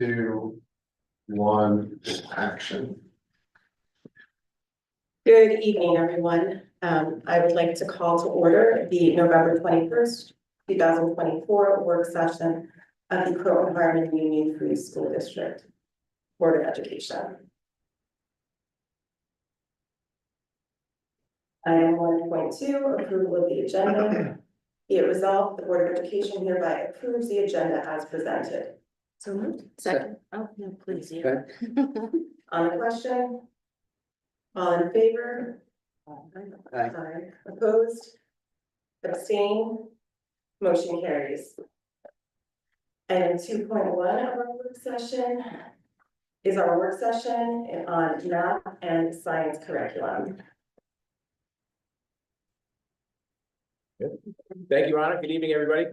2, 1, action. Good evening, everyone. I would like to call to order the November 21st, 2024 work session of the Croton Harmon Union Free School District Board of Education. Item 1.2, approval of the agenda. Be it resolved, the Board of Education hereby approves the agenda as presented. So moved. Second. Oh, no, please. Yeah. On the question? All in favor? Aye. Aye. Opposed? Abstain? Motion carries. Item 2.1 of our work session is our work session on math and science curriculum. Thank you, Ronna. Good evening, everybody.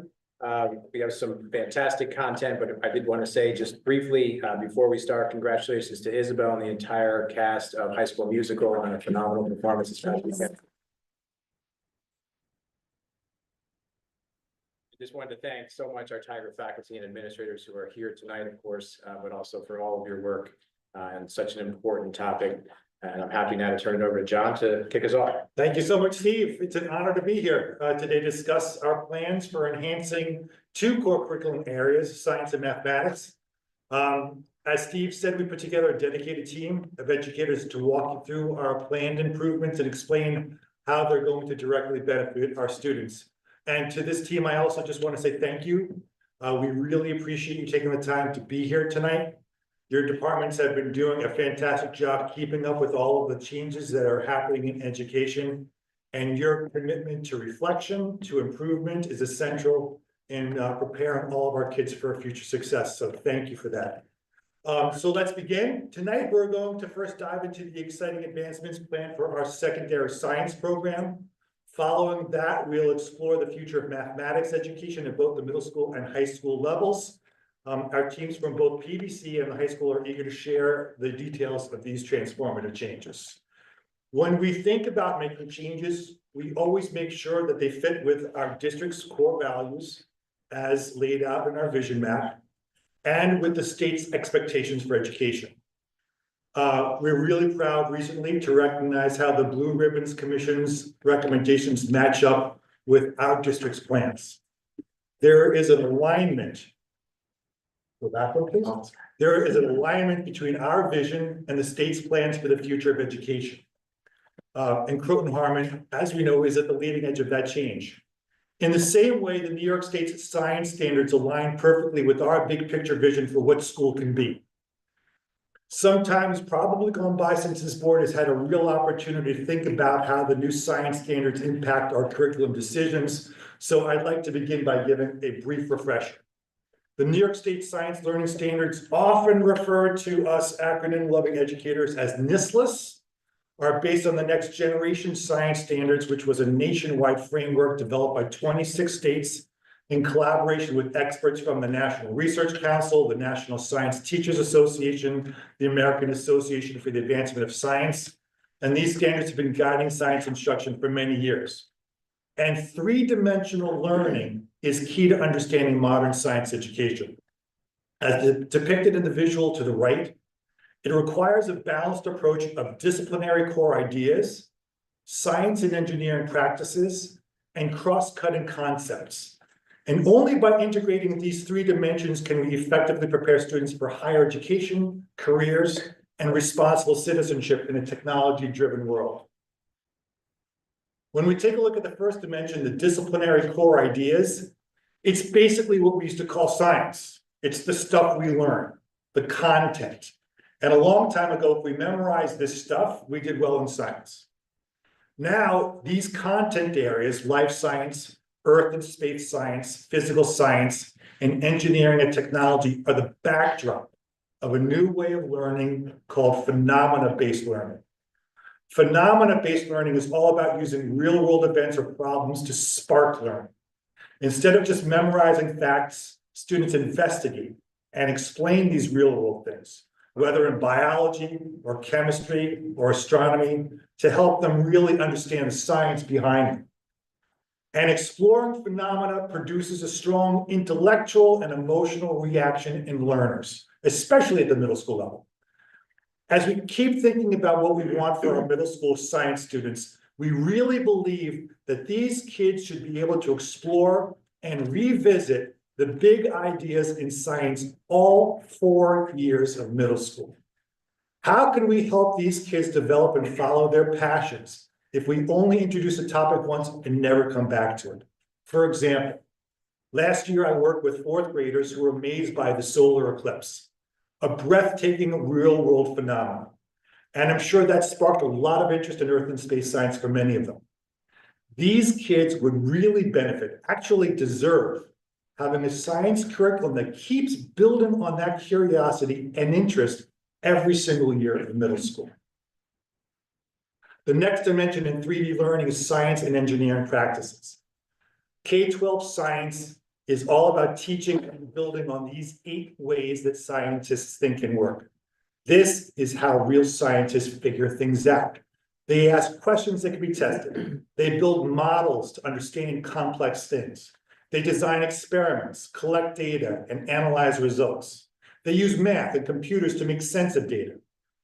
We have some fantastic content, but I did want to say just briefly before we start, congratulations to Isabel and the entire cast of High School Musical on a phenomenal performance this past weekend. I just wanted to thank so much our Tiger faculty and administrators who are here tonight, of course, but also for all of your work and such an important topic. And I'm happy now to turn it over to John to kick us off. Thank you so much, Steve. It's an honor to be here today to discuss our plans for enhancing two core curriculum areas, science and mathematics. As Steve said, we put together a dedicated team of educators to walk you through our planned improvements and explain how they're going to directly benefit our students. And to this team, I also just want to say thank you. We really appreciate you taking the time to be here tonight. Your departments have been doing a fantastic job keeping up with all of the changes that are happening in education. And your commitment to reflection, to improvement is essential in preparing all of our kids for future success. So thank you for that. So let's begin. Tonight, we're going to first dive into the exciting advancements planned for our secondary science program. Following that, we'll explore the future of mathematics education at both the middle school and high school levels. Our teams from both PBC and the high school are eager to share the details of these transformative changes. When we think about making changes, we always make sure that they fit with our district's core values as laid out in our vision map and with the state's expectations for education. We're really proud recently to recognize how the Blue Ribbons Commission's recommendations match up with our district's plans. There is an alignment. Go back one, please. There is an alignment between our vision and the state's plans for the future of education. And Croton Harmon, as we know, is at the leading edge of that change. In the same way, the New York State's science standards align perfectly with our big picture vision for what school can be. Sometimes probably gone by since this board has had a real opportunity to think about how the new science standards impact our curriculum decisions. So I'd like to begin by giving a brief refresher. The New York State Science Learning Standards, often referred to us acronym-loving educators as NISLS, are based on the Next Generation Science Standards, which was a nationwide framework developed by 26 states in collaboration with experts from the National Research Council, the National Science Teachers Association, the American Association for the Advancement of Science. And these standards have been guiding science instruction for many years. And three-dimensional learning is key to understanding modern science education. As depicted in the visual to the right, it requires a balanced approach of disciplinary core ideas, science and engineering practices, and cross-cutting concepts. And only by integrating these three dimensions can we effectively prepare students for higher education, careers, and responsible citizenship in a technology-driven world. When we take a look at the first dimension, the disciplinary core ideas, it's basically what we used to call science. It's the stuff we learn, the content. And a long time ago, if we memorized this stuff, we did well in science. Now, these content areas, life science, earth and space science, physical science, and engineering and technology are the backdrop of a new way of learning called phenomena-based learning. Phenomena-based learning is all about using real-world events or problems to spark learning. Instead of just memorizing facts, students investigate and explain these real-world things, whether in biology or chemistry or astronomy, to help them really understand the science behind them. And exploring phenomena produces a strong intellectual and emotional reaction in learners, especially at the middle school level. As we keep thinking about what we want for our middle school science students, we really believe that these kids should be able to explore and revisit the big ideas in science all 4 years of middle school. How can we help these kids develop and follow their passions if we only introduce a topic once and never come back to it? For example, last year I worked with 4th graders who were amazed by the solar eclipse, a breathtaking real-world phenomenon. And I'm sure that sparked a lot of interest in Earth and space science for many of them. These kids would really benefit, actually deserve, having a science curriculum that keeps building on that curiosity and interest every single year in middle school. The next dimension in 3D learning is science and engineering practices. K-12 science is all about teaching and building on these 8 ways that scientists think and work. This is how real scientists figure things out. They ask questions that can be tested. They build models to understand complex things. They design experiments, collect data, and analyze results. They use math and computers to make sense of data.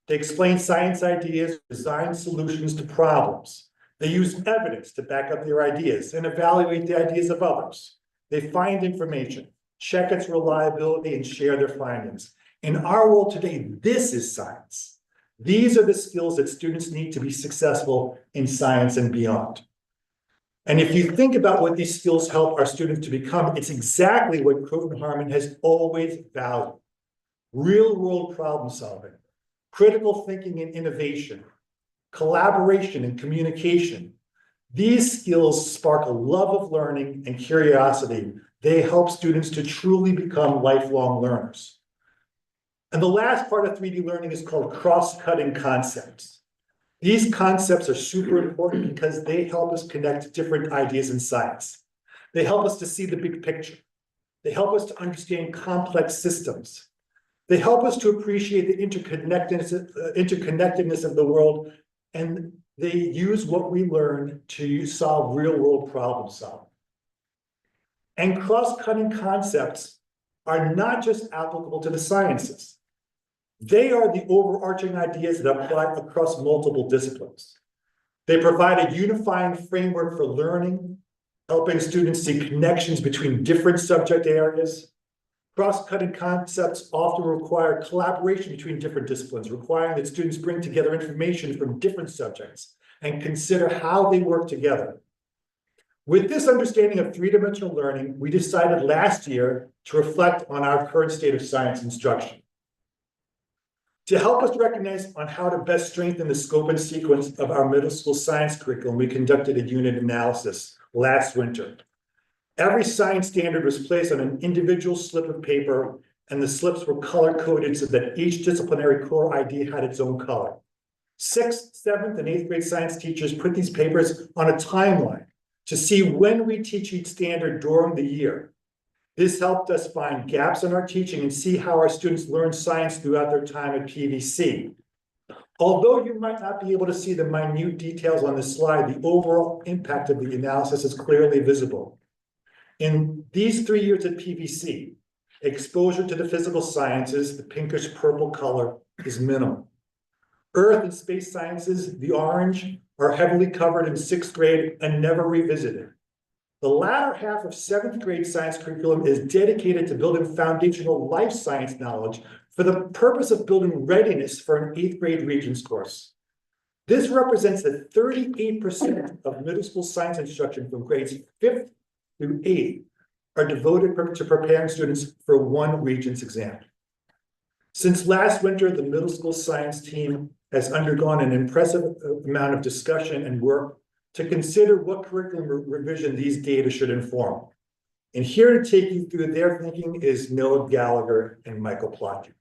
They explain science ideas, design solutions to problems. They use evidence to back up their ideas and evaluate the ideas of others. They find information, check its reliability, and share their findings. In our world today, this is science. These are the skills that students need to be successful in science and beyond. And if you think about what these skills help our students to become, it's exactly what Croton Harmon has always valued. Real-world problem solving, critical thinking and innovation, collaboration and communication. These skills spark a love of learning and curiosity. They help students to truly become lifelong learners. And the last part of 3D learning is called cross-cutting concepts. These concepts are super important because they help us connect different ideas in science. They help us to see the big picture. They help us to understand complex systems. They help us to appreciate the interconnectedness of the world, and they use what we learn to solve real-world problem solving. And cross-cutting concepts are not just applicable to the sciences. They are the overarching ideas that apply across multiple disciplines. They provide a unifying framework for learning, helping students see connections between different subject areas. Cross-cutting concepts often require collaboration between different disciplines, requiring that students bring together information from different subjects and consider how they work together. With this understanding of 3-dimensional learning, we decided last year to reflect on our current state of science instruction. To help us recognize on how to best strengthen the scope and sequence of our middle school science curriculum, we conducted a unit analysis last winter. Every science standard was placed on an individual slip of paper, and the slips were color-coded so that each disciplinary core idea had its own color. 6th, 7th, and 8th grade science teachers put these papers on a timeline to see when we teach each standard during the year. This helped us find gaps in our teaching and see how our students learn science throughout their time at PVC. Although you might not be able to see the minute details on this slide, the overall impact of the analysis is clearly visible. In these 3 years at PVC, exposure to the physical sciences, the pinkish purple color, is minimal. Earth and space sciences, the orange, are heavily covered in 6th grade and never revisited. The latter half of 7th grade science curriculum is dedicated to building foundational life science knowledge for the purpose of building readiness for an 8th grade Regents course. This represents that 38% of middle school science instruction from grades 5th through 8th are devoted to preparing students for one Regents exam. Since last winter, the middle school science team has undergone an impressive amount of discussion and work to consider what curriculum revision these data should inform. And here to take you through their thinking is Noah Gallagher and Michael Plotkin.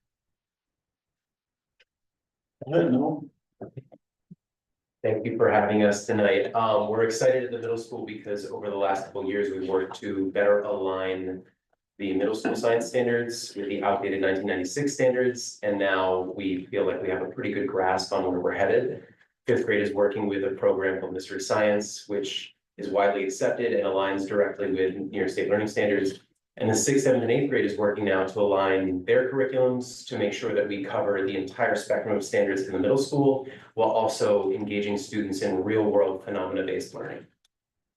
Thank you for having us tonight. We're excited at the middle school because over the last couple of years, we worked to better align the middle school science standards with the outdated 1996 standards. And now we feel like we have a pretty good grasp on where we're headed. 5th grade is working with a program called Mystery Science, which is widely accepted and aligns directly with New York State learning standards. And the 6th, 7th, and 8th grade is working now to align their curriculums to make sure that we cover the entire spectrum of standards in the middle school, while also engaging students in real-world phenomena-based learning.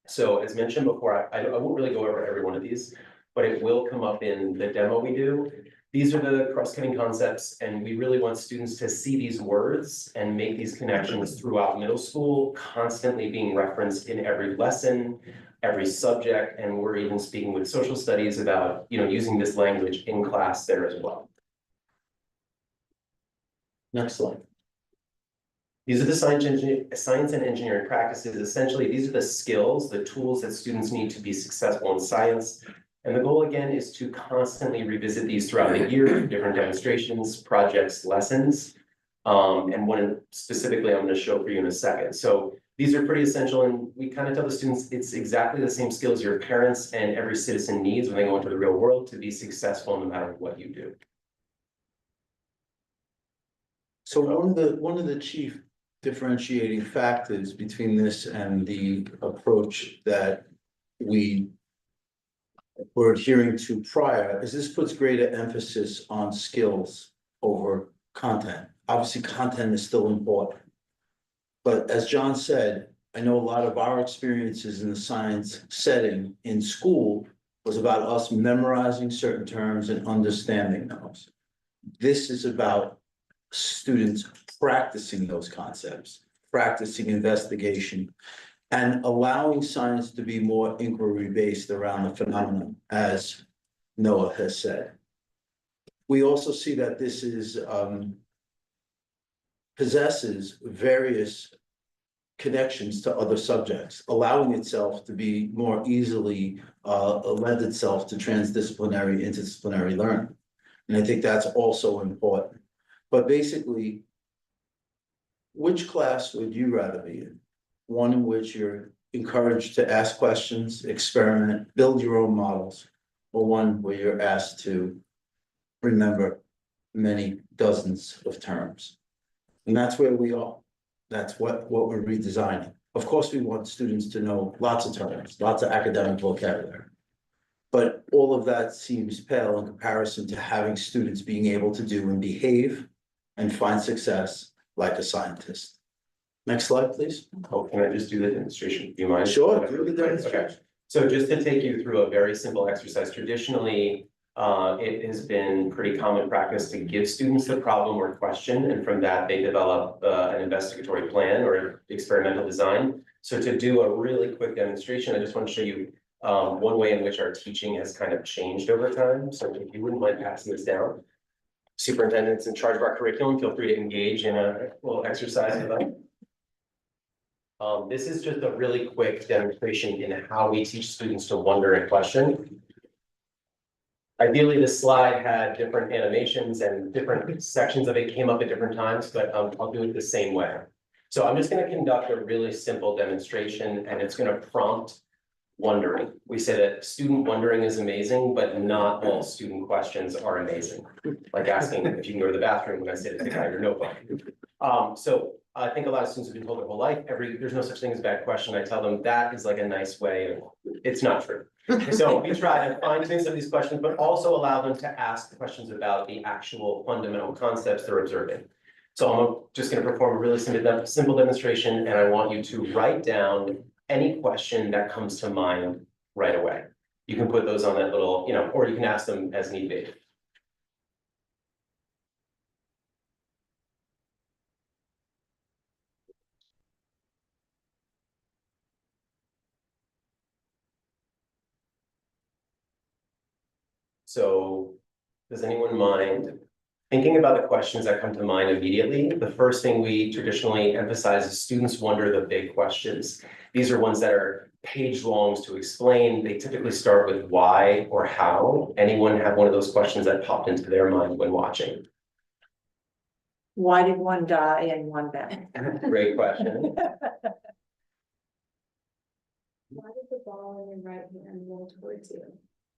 So as mentioned before, I won't really go over every one of these, but it will come up in the demo we do. These are the cross-cutting concepts, and we really want students to see these words and make these connections throughout middle school, constantly being referenced in every lesson, every subject, and we're even speaking with social studies about, using this language in class there as well. Next slide. These are the science and engineering practices. Essentially, these are the skills, the tools that students need to be successful in science. And the goal, again, is to constantly revisit these throughout the year, different demonstrations, projects, lessons. And one specifically I'm going to show for you in a second. So these are pretty essential, and we kind of tell the students it's exactly the same skills your parents and every citizen needs when they go into the real world to be successful no matter what you do. So one of the chief differentiating factors between this and the approach that we were adhering to prior is this puts greater emphasis on skills over content. Obviously, content is still important. But as John said, I know a lot of our experiences in the science setting in school was about us memorizing certain terms and understanding those. This is about students practicing those concepts, practicing investigation, and allowing science to be more inquiry-based around the phenomenon, as Noah has said. We also see that this is possesses various connections to other subjects, allowing itself to be more easily lend itself to transdisciplinary, interdisciplinary learning. And I think that's also important. But basically, which class would you rather be in? One in which you're encouraged to ask questions, experiment, build your own models, or one where you're asked to remember many dozens of terms? And that's where we are. That's what we're redesigning. Of course, we want students to know lots of terms, lots of academic vocabulary. But all of that seems pale in comparison to having students being able to do and behave and find success like a scientist. Next slide, please. Oh, can I just do the demonstration? Do you mind? Sure, do the Okay. demonstration. So just to take you through a very simple exercise, traditionally, it has been pretty common practice to give students the problem or question, and from that they develop an investigatory plan or experimental design. So to do a really quick demonstration, I just want to show you one way in which our teaching has kind of changed over time. So if you wouldn't mind passing this down. Superintendent's in charge of our curriculum, feel free to engage in a little exercise with them. This is just a really quick demonstration in how we teach students to wonder and question. Ideally, this slide had different animations and different sections of it came up at different times, but I'll do it the same way. So I'm just going to conduct a really simple demonstration, and it's going to prompt wondering. We say that student wondering is amazing, but not all student questions are amazing. Like asking if you can go to the bathroom when I say to take out your notebook. So I think a lot of students have been told their whole life, there's no such thing as a bad question. I tell them that is like a nice way of, it's not true. So we try to find things of these questions, but also allow them to ask questions about the actual fundamental concepts they're observing. So I'm just going to perform a really simple demonstration, and I want you to write down any question that comes to mind right away. You can put those on that little, or you can ask them as need be. So does anyone mind thinking about the questions that come to mind immediately? The first thing we traditionally emphasize is students wonder the big questions. These are ones that are page longs to explain. They typically start with why or how. Anyone have one of those questions that popped into their mind when watching? Why did one die and one die? Great question. Why did the ball in your right hand roll towards you?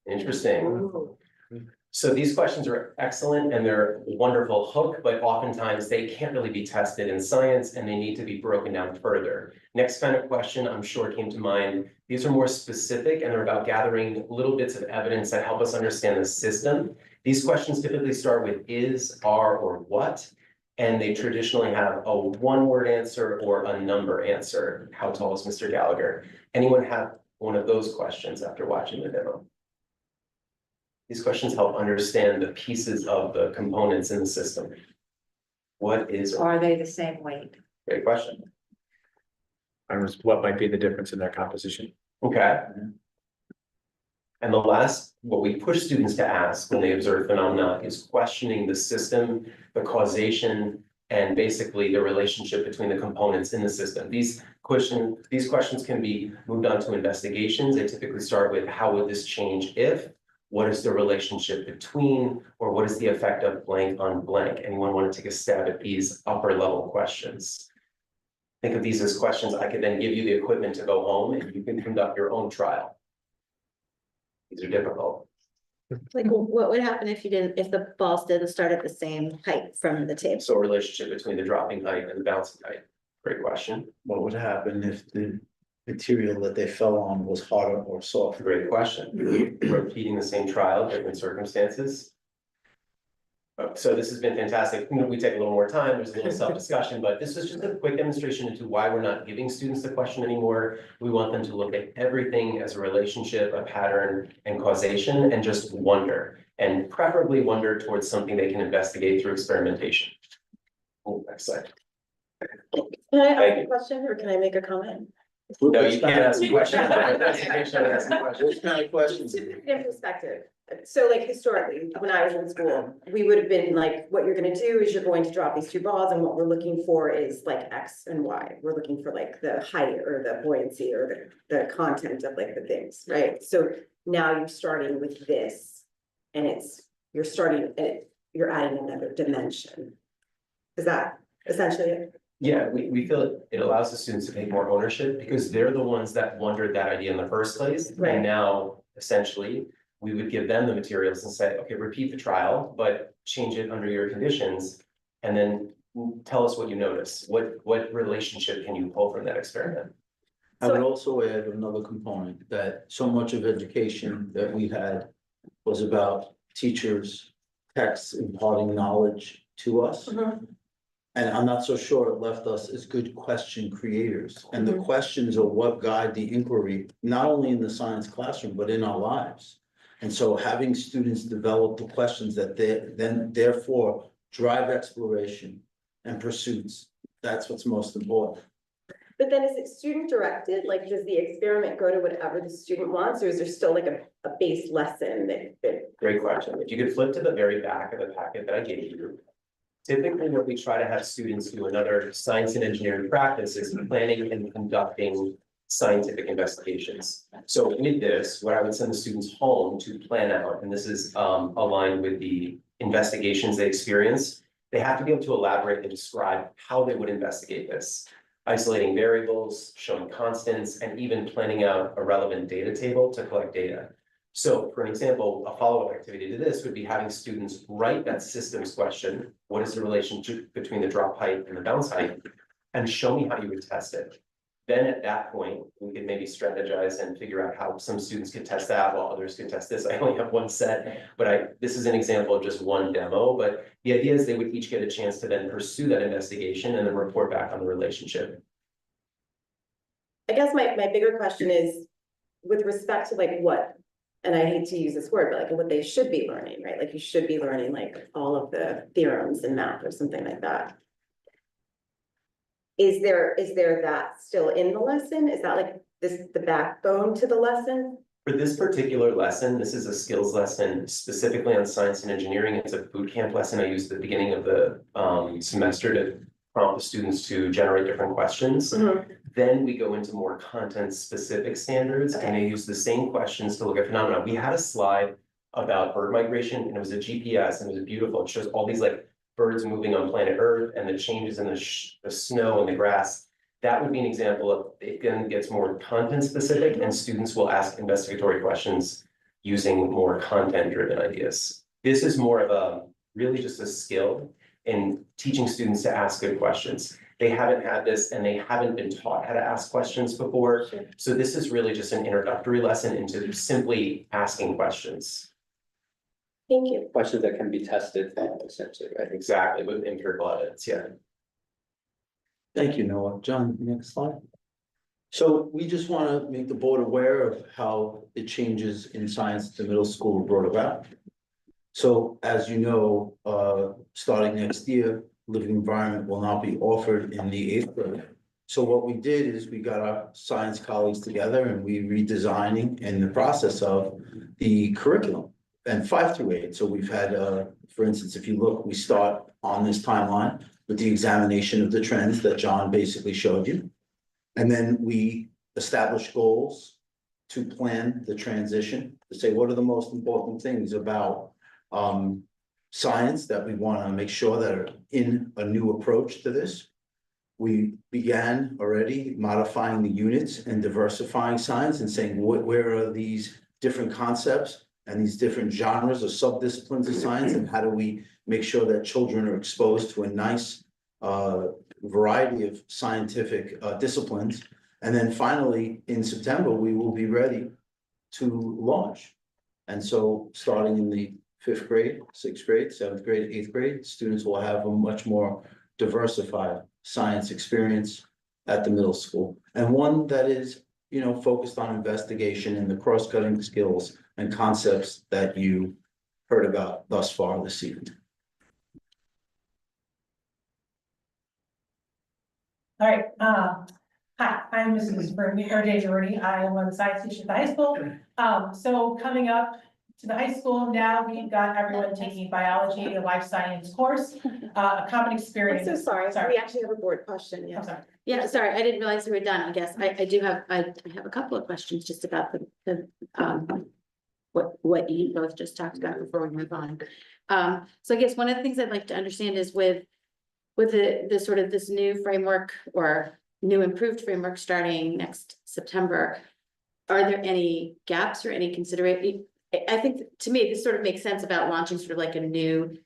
Interesting. Ooh. So these questions are excellent and they're a wonderful hook, but oftentimes they can't really be tested in science and they need to be broken down further. Next kind of question I'm sure came to mind. These are more specific and they're about gathering little bits of evidence that help us understand the system. These questions typically start with is, are, or what, and they traditionally have a one-word answer or a number answer. How tall is Mr. Gallagher? Anyone have one of those questions after watching the demo? These questions help understand the pieces of the components in the system. What is, Are they the same weight? great question. What might be the difference in their composition? Okay. And the last, what we push students to ask when they observe phenomena is questioning the system, the causation, and basically the relationship between the components in the system. These questions can be moved on to investigations. They typically start with how would this change if? What is the relationship between, or what is the effect of blank on blank? Anyone want to take a stab at these upper level questions? Think of these as questions I could then give you the equipment to go home and you can conduct your own trial. These are difficult. Like, what would happen if the balls didn't start at the same height from the table? So relationship between the dropping height and the bouncing height. Great question. What would happen if the material that they fell on was harder or softer? Great question. Repeating the same trial, different circumstances. So this has been fantastic. We take a little more time. There's a little self-discussion, but this was just a quick demonstration into why we're not giving students the question anymore. We want them to look at everything as a relationship, a pattern, and causation, and just wonder, and preferably wonder towards something they can investigate through experimentation. Oh, next slide. Can I Thank ask you. a question or can I make a comment? No, you can't ask a question. That's a picture, that's a question. What kind of questions? To put it in perspective, so like historically, when I was in school, we would have been like, what you're gonna do is you're going to drop these two balls and what we're looking for is like X and Y. We're looking for like the height or the buoyancy or the content of like the things, right? So now you're starting with this and you're you're adding another dimension. Is that essentially it? Yeah, we feel it allows the students to take more ownership because they're the ones that wondered that idea in the first place. Right. And now, essentially, we would give them the materials and say, okay, repeat the trial, but change it under your conditions. And then tell us what you notice. What relationship can you pull from that experiment? I would also add another component that so much of education that we had was about teachers, texts imparting knowledge to us. And I'm not so sure it left us as good question creators. And the questions are what guide the inquiry, not only in the science classroom, but in our lives. And so having students develop the questions that they then therefore drive exploration and pursuits, that's what's most important. But then is it student directed? Like, does the experiment go to whatever the student wants, or is there still like a base lesson that? Great question. If you could flip to the very back of the packet that I gave you. Typically, what we try to have students do another science and engineering practice is planning and conducting scientific investigations. So with this, what I would send the students home to plan out, and this is aligned with the investigations they experience, they have to be able to elaborate and describe how they would investigate this. Isolating variables, showing constants, and even planning out a relevant data table to collect data. So for an example, a follow-up activity to this would be having students write that systems question. What is the relationship between the drop height and the bounce height? And show me how you would test it. Then at that point, we could maybe strategize and figure out how some students could test that while others could test this. I only have one set, but this is an example of just one demo, but the idea is they would each get a chance to then pursue that investigation and then report back on the relationship. I guess my bigger question is with respect to like what, and I hate to use this word, but like what they should be learning, right? Like you should be learning like all of the theorems in math or something like that. Is there that still in the lesson? Is that like the backbone to the lesson? For this particular lesson, this is a skills lesson specifically on science and engineering. It's a boot camp lesson I used at the beginning of the semester to prompt the students to generate different questions. Then we go into more content specific standards and they use the same questions to look at phenomena. We had a slide about bird migration and it was a GPS and it was beautiful. It shows all these like birds moving on planet Earth and the changes in the snow and the grass. That would be an example of, it then gets more content specific and students will ask investigatory questions using more content driven ideas. This is more of a, really just a skill in teaching students to ask good questions. They haven't had this and they haven't been taught how to ask questions before. Sure. So this is really just an introductory lesson into simply asking questions. Thank you. Questions that can be tested, essentially, right? Exactly, with empirical evidence, yeah. Thank you, Noah. John, next slide. So we just want to make the board aware of how the changes in science at the middle school were brought about. So as you know, starting next year, living environment will not be offered in the 8th grade. So what we did is we got our science colleagues together and we redesigning in the process of the curriculum and 5 through 8. So we've had, for instance, if you look, we start on this timeline with the examination of the trends that John basically showed you. And then we establish goals to plan the transition, to say, what are the most important things about science that we want to make sure that are in a new approach to this. We began already modifying the units and diversifying science and saying, where are these different concepts and these different genres or subdisciplines of science, and how do we make sure that children are exposed to a nice variety of scientific disciplines. And then finally, in September, we will be ready to launch. And so starting in the 5th grade, 6th grade, 7th grade, 8th grade, students will have a much more diversified science experience at the middle school. And one that is, you know, focused on investigation and the cross-cutting skills and concepts that you heard about thus far this evening. All right, hi, I'm Mrs. Heritage Already. I am one of the science teachers at the high school. So coming up to the high school, now we've got everyone taking biology, a life science course, a common I'm experience. so sorry, we actually have a board question, I'm yeah. sorry. Yeah, sorry, I didn't realize we were done, I guess. I do have, I have a couple of questions just about what you both just talked about before we move on. So I guess one of the things I'd like to understand is with the sort of this new framework or new improved framework starting next September, are there any gaps or any consideration? I think to me, this sort of makes sense about launching sort of like a new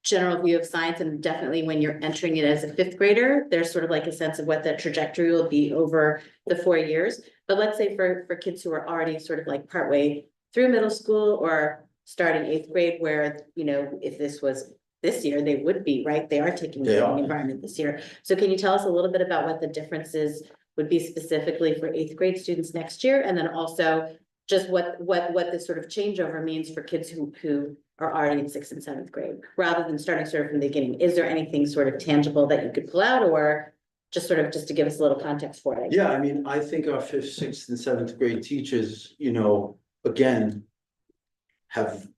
general view of science, and definitely when you're entering it as a 5th grader, there's sort of like a sense of what the trajectory will be over the 4 years. But let's say for kids who are already sort of like partway through middle school or starting 8th grade, where, you know, if this was this year, they would be, right? They are taking the living environment this year. So can you tell us a little bit about what the differences would be specifically for 8th grade students next year? And then also just what this sort of changeover means for kids who are already in 6th and 7th grade, rather than starting sort of from the beginning. Is there anything sort of tangible that you could pull out, or just to give us a little context for it? Yeah, I mean, I think our 5th, 6th and 7th grade teachers, you know, again, have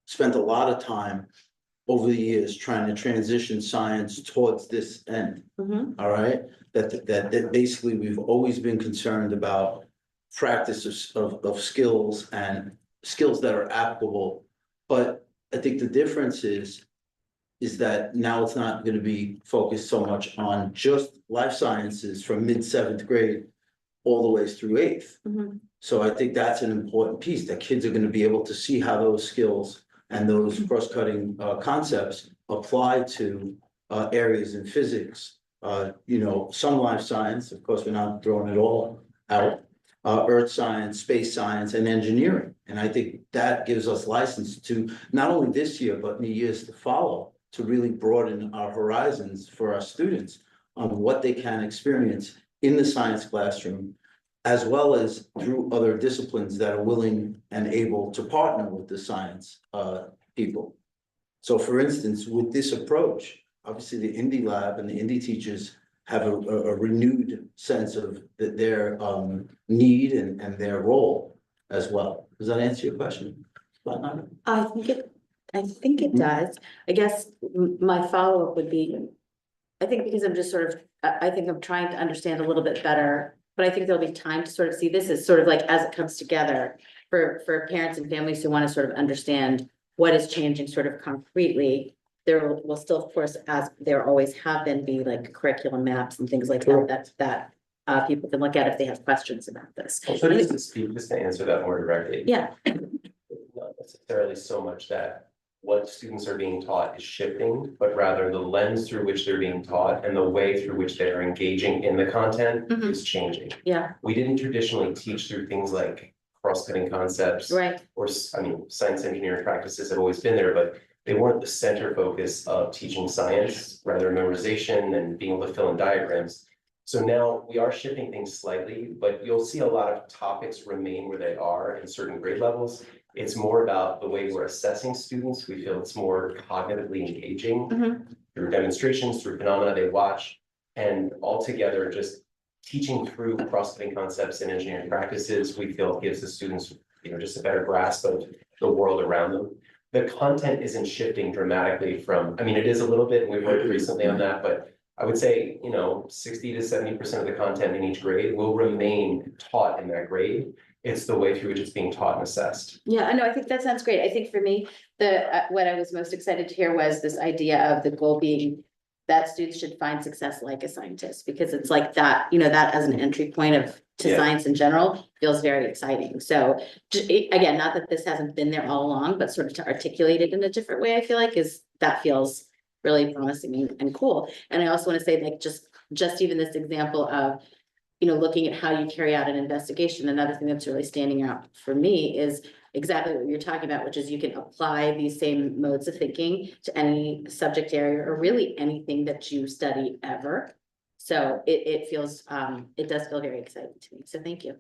spent a lot of time over the years trying to transition science towards this end. Mhm. All right, that basically we've always been concerned about practice of skills and skills that are applicable. But I think the difference is that now it's not going to be focused so much on just life sciences from mid-7th grade all the way through 8th. Mhm. So I think that's an important piece, that kids are going to be able to see how those skills and those cross-cutting concepts apply to areas in physics. You know, some life science, of course, we're not throwing it all out, earth science, space science, and engineering. And I think that gives us license to, not only this year, but in the years to follow, to really broaden our horizons for our students on what they can experience in the science classroom, as well as through other disciplines that are willing and able to partner with the science people. So for instance, with this approach, obviously the Indie Lab and the Indie teachers have a renewed sense of their need and their role as well. Does that answer your question? I think it does. I guess my follow-up would be, I think because I'm just sort of, I think I'm trying to understand a little bit better, but I think there'll be time to sort of see this as sort of like as it comes together for parents and families who want to sort of understand what is changing sort of concretely. There will still, of course, as there always have been, be like curriculum maps and things like that people can look at if they have questions about this. So just to answer that more directly. Yeah. Not necessarily so much that what students are being taught is shifting, but rather the lens through which they're being taught and the way through which they are engaging in the content Mhm. is changing. Yeah, We didn't traditionally teach through things like cross-cutting concepts. right. Or, I mean, science engineering practices have always been there, but they weren't the center focus of teaching science, rather memorization and being able to fill in diagrams. So now we are shifting things slightly, but you'll see a lot of topics remain where they are in certain grade levels. It's more about the way we're assessing students. We feel it's more cognitively engaging Mhm. through demonstrations, through phenomena they watch, and altogether just teaching through cross-cutting concepts and engineering practices, we feel gives the students, just a better grasp of the world around them. The content isn't shifting dramatically from, I mean, it is a little bit, and we've worked recently on that, but I would say, 60 to 70% of the content in each grade will remain taught in that grade. It's the way through which it's being taught and assessed. Yeah, I know, I think that sounds great. I think for me, what I was most excited to hear was this idea of the goal being that students should find success like a scientist, because it's like that, that as an entry point to Yeah. science in general feels very exciting. So again, not that this hasn't been there all along, but sort of to articulate it in a different way, I feel like that feels really promising and cool. And I also want to say, like, just even this example of, looking at how you carry out an investigation. Another thing that's really standing out for me is exactly what you're talking about, which is you can apply these same modes of thinking to any subject area or really anything that you study ever. So it does feel very exciting to me. So thank you.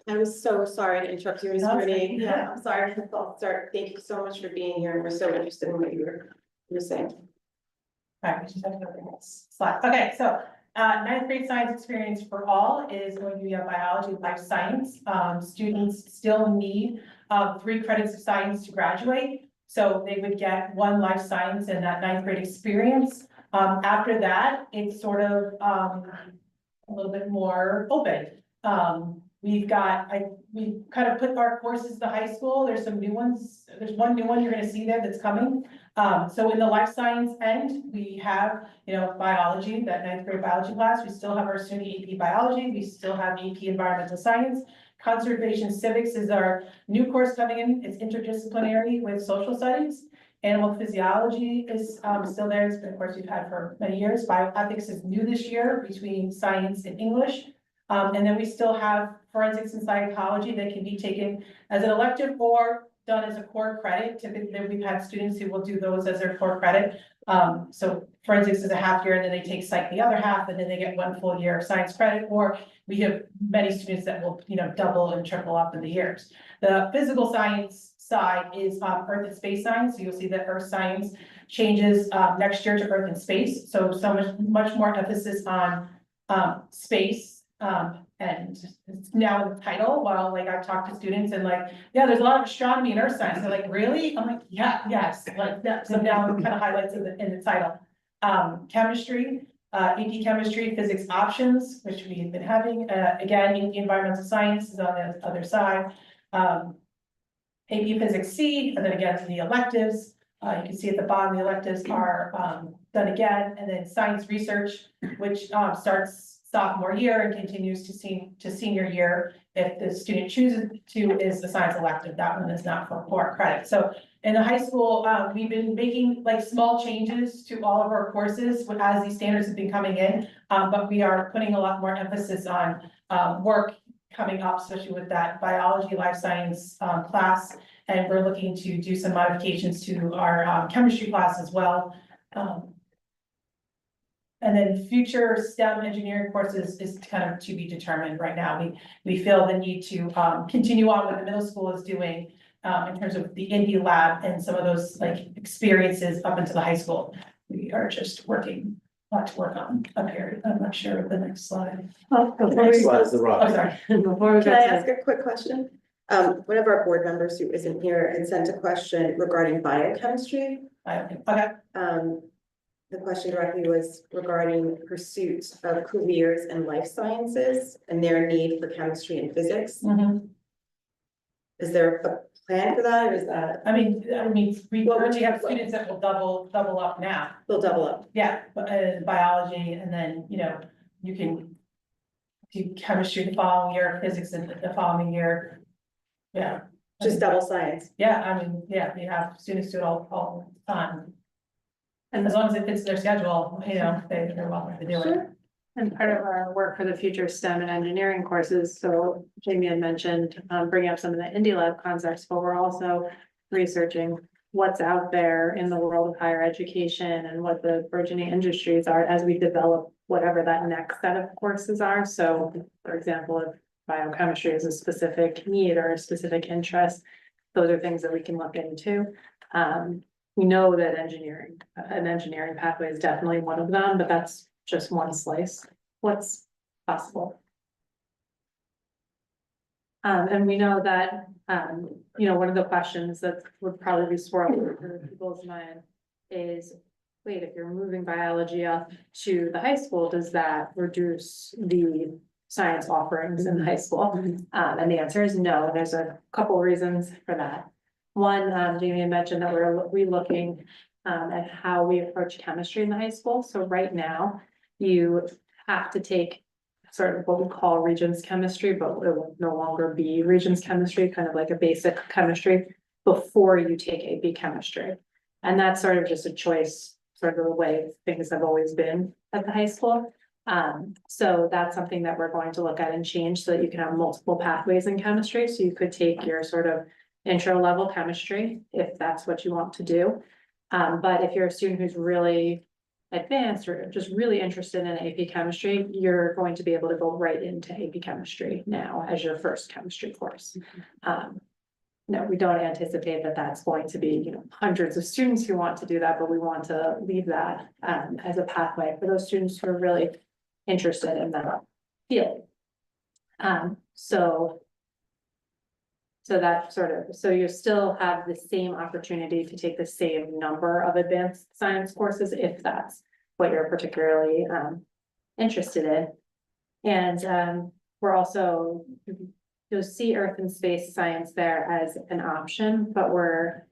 I'm so sorry to interrupt you, Ms. No, it's Rooney. fine. Yeah, I'm sorry. I'll start. Thank you so much for being here. We're so interested in what you were saying. All right, we just have to go to the next slide. Okay, so ninth grade science experience for all is going to be a biology, life science. Students still need 3 credits of science to graduate. So they would get 1 life science in that ninth grade experience. After that, it's sort of a little bit more open. We kind of put our courses to high school. There's some new ones. There's one new one you're gonna see there that's coming. So in the life science end, we have, biology, that ninth grade biology class. We still have our SUNY AP biology. We still have AP environmental science. Conservation civics is our new course coming in. It's interdisciplinary with social studies. Animal physiology is still there. It's been a course we've had for many years. Bioethics is new this year between science and English. And then we still have forensics and psychology that can be taken as an elective or done as a core credit. Typically, we've had students who will do those as their core credit. So forensics is a half year, and then they take psych the other half, and then they get 1 full year of science credit. Or we have many students that will, double and triple up in the years. The physical science side is earth and space science. So you'll see that earth science changes next year to earth and space. So much more emphasis on space. And it's now in the title, while I've talked to students and yeah, there's a lot of astronomy and earth science. They're like, really? I'm like, yeah, yes, that. So now it kind of highlights in the title. Chemistry, AP chemistry, physics options, which we've been having, again, AP environmental science is on the other side. AP physics C, and then again, the electives. You can see at the bottom, the electives are done again, and then science research, which starts sophomore year and continues to senior year. If the student chooses to, is the science elective. That one is not for core credit. So in the high school, we've been making small changes to all of our courses as these standards have been coming in. But we are putting a lot more emphasis on work coming up, especially with that biology, life science class. And we're looking to do some modifications to our chemistry class as well. And then future STEM engineering courses is kind of to be determined right now. We feel the need to continue on what the middle school is doing in terms of the Indie Lab and some of those experiences up into the high school. We are just working, a lot to work on up here. I'm not sure of the next slide. Next slide is the Oh, rock. sorry. Can I ask a quick question? One of our board members who isn't here had sent a question regarding biochemistry. Okay. The question directly was regarding pursuit of careers in life sciences and their need for chemistry and physics. Mhm. Is there a plan for that, or is that, I mean, we currently have students that will double up now. they'll double up? Yeah, but biology, and then, you can do chemistry the following year, physics the following year. Yeah, Just double science. Yeah, I mean, yeah, you have students do it all the time. And as long as it fits their schedule, you know, they're welcome to do it. Sure. And part of our work for the future STEM and engineering courses, so Jamie had mentioned, bringing up some of the Indie Lab concepts, but we're also researching what's out there in the world of higher education and what the burgeoning industries are as we develop whatever that next set of courses are. So, for example, if biochemistry is a specific need or a specific interest, those are things that we can look into. We know that an engineering pathway is definitely one of them, but that's just one slice. What's possible? And we know that, you know, one of the questions that would probably be swirling through people's mind is, wait, if you're moving biology up to the high school, does that reduce the science offerings in the high school? And the answer is no. And there's a couple reasons for that. One, Jamie had mentioned that we're relooking at how we approach chemistry in the high school. So right now, you have to take sort of what we call Regents chemistry, but it will no longer be Regents chemistry, kind of like a basic chemistry before you take AP chemistry. And that's sort of just a choice, sort of the way things have always been at the high school. So that's something that we're going to look at and change so that you can have multiple pathways in chemistry. So you could take your sort of intro level chemistry, if that's what you want to do. But if you're a student who's really advanced or just really interested in AP chemistry, you're going to be able to go right into AP chemistry now as your first chemistry course. No, we don't anticipate that that's going to be, you know, hundreds of students who want to do that, but we want to leave that as a pathway for those students who are really interested in that field. So that sort of, so you still have the same opportunity to take the same number of advanced science courses if that's what you're particularly interested in. And we're also, you'll see Earth and Space Science there as an option, but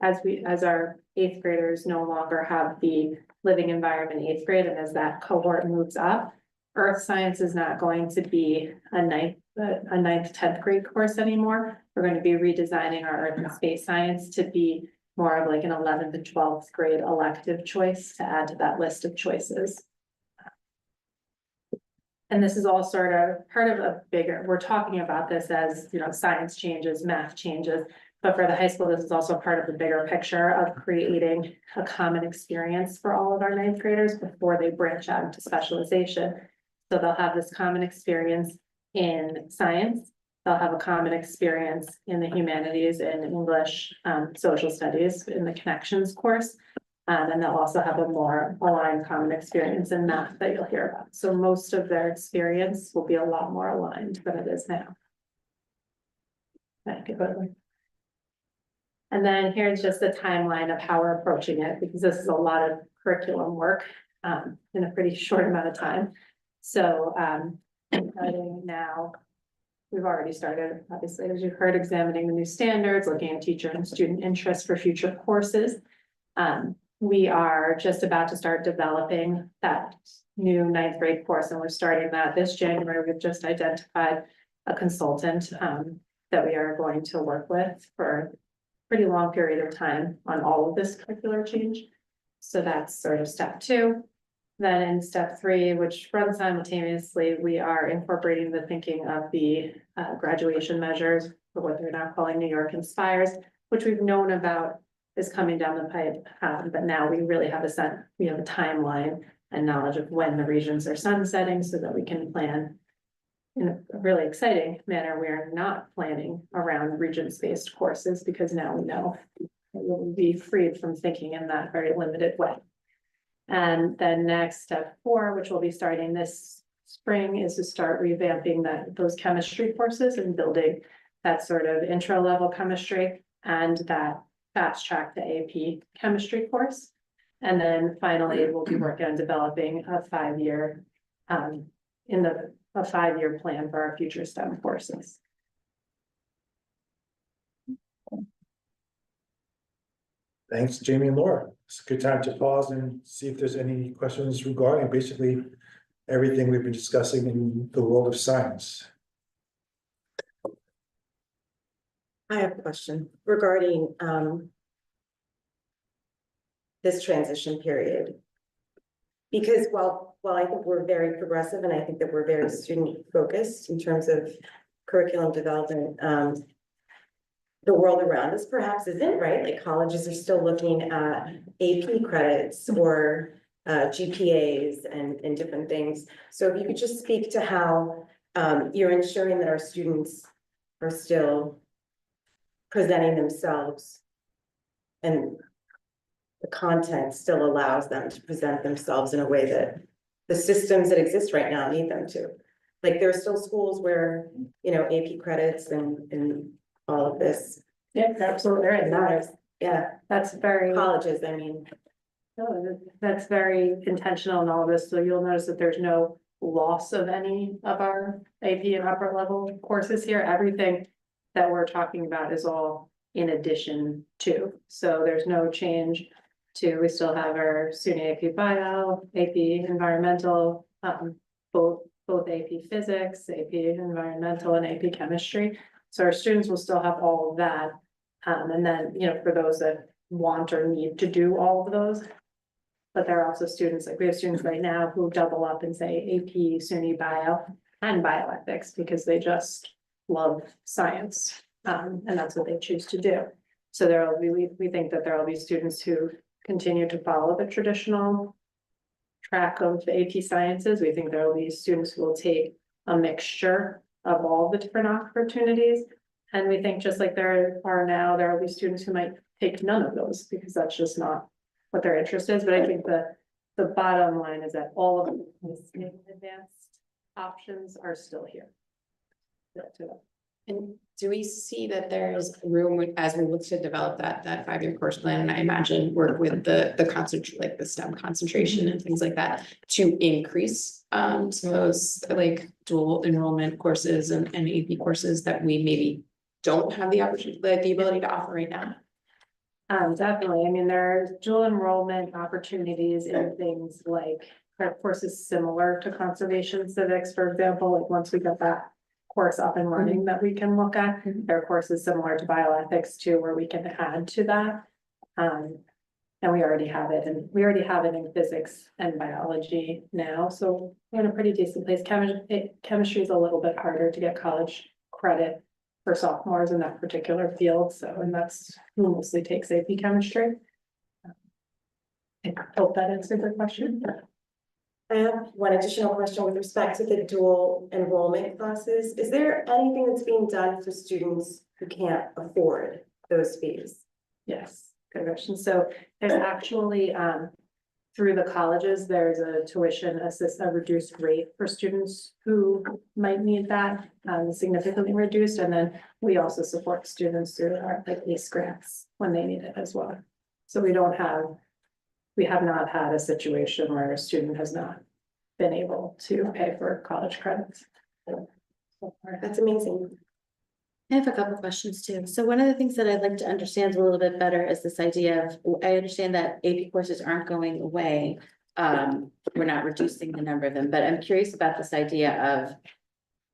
as our 8th graders no longer have the living environment 8th grade, and as that cohort moves up, Earth Science is not going to be a 9th, 10th grade course anymore. We're going to be redesigning our Earth and Space Science to be more of like an 11th and 12th grade elective choice to add to that list of choices. And this is all sort of part of a bigger, we're talking about this as, you know, science changes, math changes, but for the high school, this is also part of the bigger picture of creating a common experience for all of our 9th graders before they branch out into specialization. So they'll have this common experience in science. They'll have a common experience in the humanities and English, social studies in the connections course. And they'll also have a more aligned common experience in math that you'll hear about. So most of their experience will be a lot more aligned than it is now. And then here's just the timeline of how we're approaching it, because this is a lot of curriculum work in a pretty short amount of time. So starting now, we've already started, obviously, as you've heard, examining the new standards, looking at teacher and student interest for future courses. We are just about to start developing that new 9th grade course, and we're starting that this January. We've just identified a consultant that we are going to work with for a pretty long period of time on all of this curricular change. So that's sort of step 2. Then in step 3, which runs simultaneously, we are incorporating the thinking of the graduation measures for what they're now calling New York Inspires, which we've known about is coming down the pipe. But now we really have we have a timeline and knowledge of when the regions are sunsetting so that we can plan in a really exciting manner. We are not planning around regions-based courses because now we know that we'll be freed from thinking in that very limited way. And then next, step 4, which we'll be starting this spring, is to start revamping those chemistry courses and building that sort of intro level chemistry and that fast track to AP chemistry course. And then finally, we'll be working on developing a 5-year a 5-year plan for our future STEM courses. Thanks, Jamie and Laura. It's a good time to pause and see if there's any questions regarding basically everything we've been discussing in the world of science. I have a question regarding, this transition period. Because while I think we're very progressive and I think that we're very student focused in terms of curriculum development, the world around us perhaps isn't, right? Like colleges are still looking at AP credits or GPAs and different things. So if you could just speak to how you're ensuring that our students are still presenting themselves and the content still allows them to present themselves in a way that the systems that exist right now need them to. Like there are still schools where, you know, AP credits and all of this. Yeah, absolutely, there is. Matters. Yeah, That's very, colleges, I mean, that's very intentional in all of this, so you'll notice that there's no loss of any of our AP and upper level courses here, everything that we're talking about is all in addition to, so there's no change to, we still have our SUNY AP Bio, AP Environmental, both AP Physics, AP Environmental and AP Chemistry. So our students will still have all of that. And then, you know, for those that want or need to do all of those. But there are also students, like we have students right now who double up and say AP, SUNY Bio and bioethics because they just love science. And that's what they choose to do. So there will be, we think that there will be students who continue to follow the traditional track of AP sciences. We think there will be students who will take a mixture of all the different opportunities. And we think just like there are now, there will be students who might take none of those because that's just not what their interest is. But I think the bottom line is that all of the advanced options are still here. And do we see that there's room as we look to develop that 5-year course plan, and I imagine work with the concentration, like the STEM concentration and things like that, to increase some of those like dual enrollment courses and AP courses that we maybe don't have the opportunity, the ability to offer right now? Definitely. I mean, there are dual enrollment opportunities in things like our courses similar to conservation civics, for example, like once we get that course up and running that we can look at. There are courses similar to bioethics too, where we can add to that. And we already have it, and we already have it in physics and biology now, so we're in a pretty decent place. Chemistry is a little bit harder to get college credit for sophomores in that particular field, so, and that's who mostly takes AP chemistry. I hope that answered the question. I have one additional question with respect to the dual enrollment classes. Is there anything that's being done for students who can't afford those fees? Yes, good question. So there's actually, through the colleges, there's a tuition a reduced rate for students who might need that, significantly reduced. And then we also support students through our like ACE grants when they need it as well. So we have not had a situation where a student has not been able to pay for college credits. That's amazing. I have a couple questions too. So one of the things that I'd like to understand a little bit better is this idea of, I understand that AP courses aren't going away. We're not reducing the number of them, but I'm curious about this idea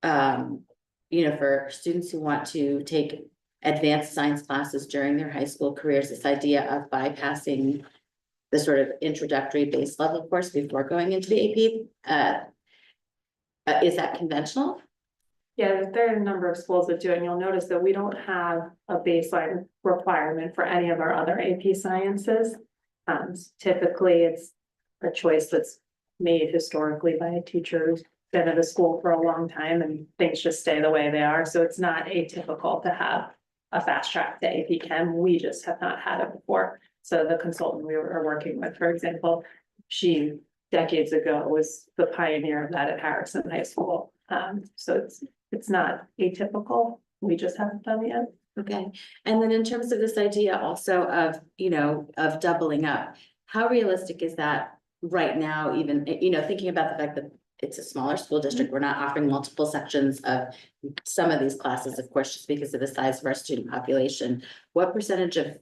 of, you know, for students who want to take advanced science classes during their high school careers, this idea of bypassing the sort of introductory base level course before going into the AP. Is that conventional? Yeah, there are a number of schools that do it, and you'll notice that we don't have a baseline requirement for any of our other AP sciences. Typically, it's a choice that's made historically by a teacher who's been at a school for a long time, and things just stay the way they are. So it's not atypical to have a fast track to AP Chem. We just have not had it before. So the consultant we were working with, for example, she decades ago was the pioneer of that at Harrison High School. So it's not atypical. We just haven't done it yet. Okay, and then in terms of this idea also of, you know, of doubling up, how realistic is that right now, even, you know, thinking about the fact that it's a smaller school district, we're not offering multiple sections of some of these classes, of course, just because of the size of our student population. What percentage of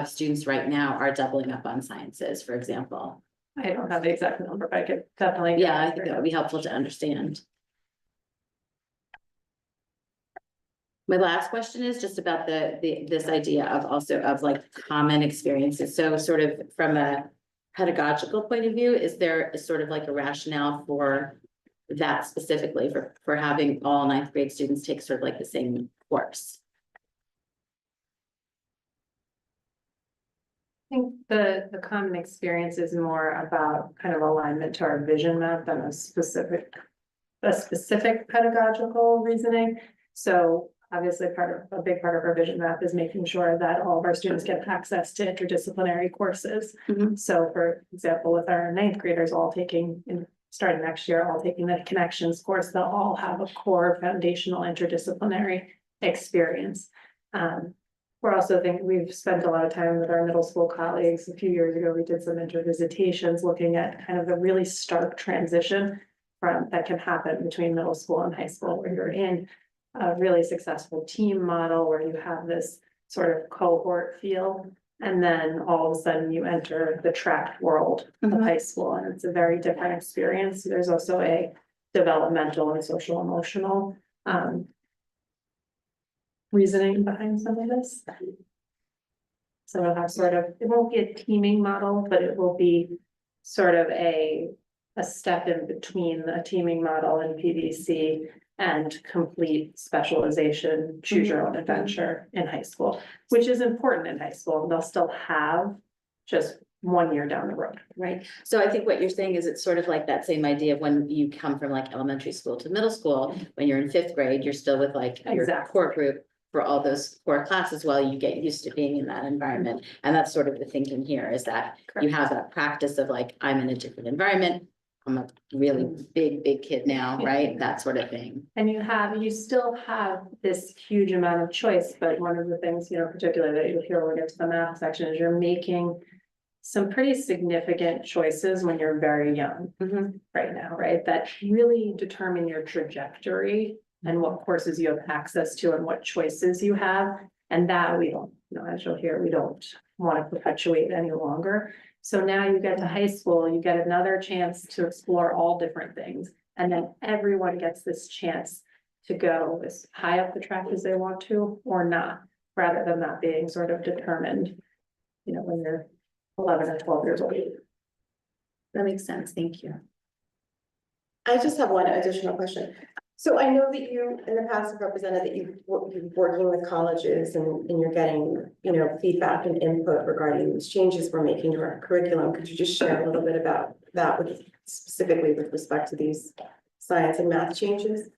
students right now are doubling up on sciences, for example? I don't have the exact number, but I could definitely. Yeah, I think that would be helpful to understand. My last question is just about this idea of also of like common experiences. So sort of from a pedagogical point of view, is there sort of like a rationale for that specifically for having all ninth grade students take sort of like the same course? I think the common experience is more about kind of alignment to our vision map than a specific pedagogical reasoning. So obviously a big part of our vision map is making sure that all of our students get access to interdisciplinary courses. Mhm. So for example, with our ninth graders all taking, starting next year, all taking the connections course, they'll all have a core foundational interdisciplinary experience. We're also thinking, we've spent a lot of time with our middle school colleagues. A few years ago, we did some intervisitations looking at kind of the really stark transition that can happen between middle school and high school, where you're in a really successful team model where you have this sort of cohort feel. And then all of a sudden you enter the tracked world of Mhm. high school, and it's a very different experience. There's also a developmental and social emotional reasoning behind some of this. So it'll have sort of, it won't be a teaming model, but it will be sort of a step in between a teaming model and PVC and complete specialization, choose your own adventure in high school, which is important in high school. They'll still have just 1 year down the road. Right, so I think what you're saying is it's sort of like that same idea of when you come from like elementary school to middle school, when you're in 5th grade, you're still with like your Exactly. core group for all those core classes while you get used to being in that environment. And that's sort of the thinking here is that you have that practice of like, I'm in a different environment. I'm a really big kid now, right? That sort of thing. And you still have this huge amount of choice, but one of the things, particularly that you'll hear when we get to the math section is you're making some pretty significant choices when you're very young right now, right? That really determine your trajectory and what courses you have access to and what choices you have. And that we don't, as you'll hear, we don't want to perpetuate any longer. So now you get to high school, you get another chance to explore all different things. And then everyone gets this chance to go as high up the track as they want to or not, rather than that being sort of determined, when you're 11 or 12 years old. That makes sense. Thank you. I just have one additional question. So I know that you in the past have represented that you're working with colleges and you're getting, feedback and input regarding these changes we're making to our curriculum. Could you just share a little bit about that specifically with respect to these science and math changes?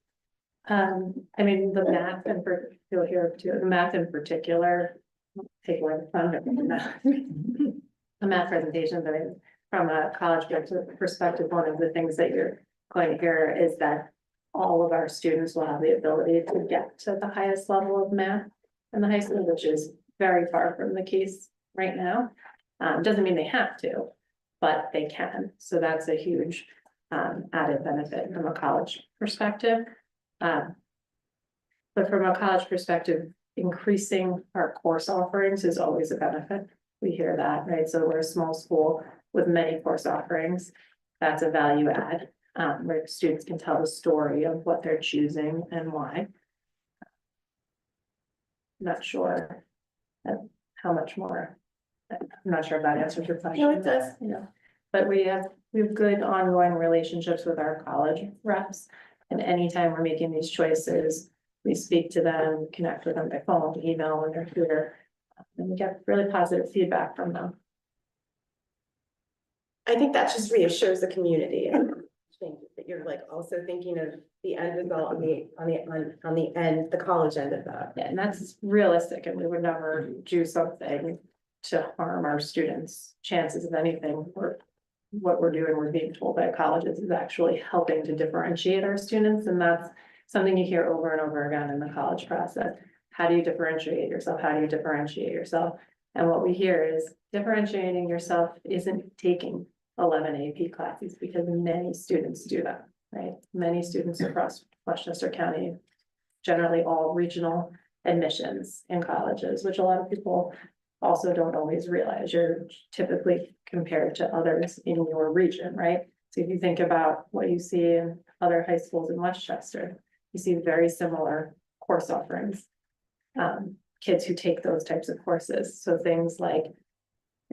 I mean, the math and you'll hear too, the math in particular, take away the fun of the math. The math presentations, I mean, from a college perspective, one of the things that you're going to hear is that all of our students will have the ability to get to the highest level of math in the high school, which is very far from the case right now. Doesn't mean they have to, but they can. So that's a huge added benefit from a college perspective. But from a college perspective, increasing our course offerings is always a benefit. We hear that, right? So we're a small school with many course offerings. That's a value add. Where students can tell the story of what they're choosing and why. Not sure how much more. I'm not sure if that answers your question. No, it does. But we have good ongoing relationships with our college reps. And anytime we're making these choices, we speak to them, connect with them by phone, email, and computer. And we get really positive feedback from them. I think that just reassures the community. That you're like also thinking of the end result on the end, the college end of that. Yeah, and that's realistic, and we would never do something to harm our students' chances of anything. What we're doing, we're being told by colleges is actually helping to differentiate our students, and that's something you hear over and over again in the college process. How do you differentiate yourself? How do you differentiate yourself? And what we hear is differentiating yourself isn't taking 11 AP classes, because many students do that, right? Many students across Westchester County, generally all regional admissions in colleges, which a lot of people also don't always realize. You're typically compared to others in your region, right? So if you think about what you see in other high schools in Westchester, you see very similar course offerings kids who take those types of courses. So things like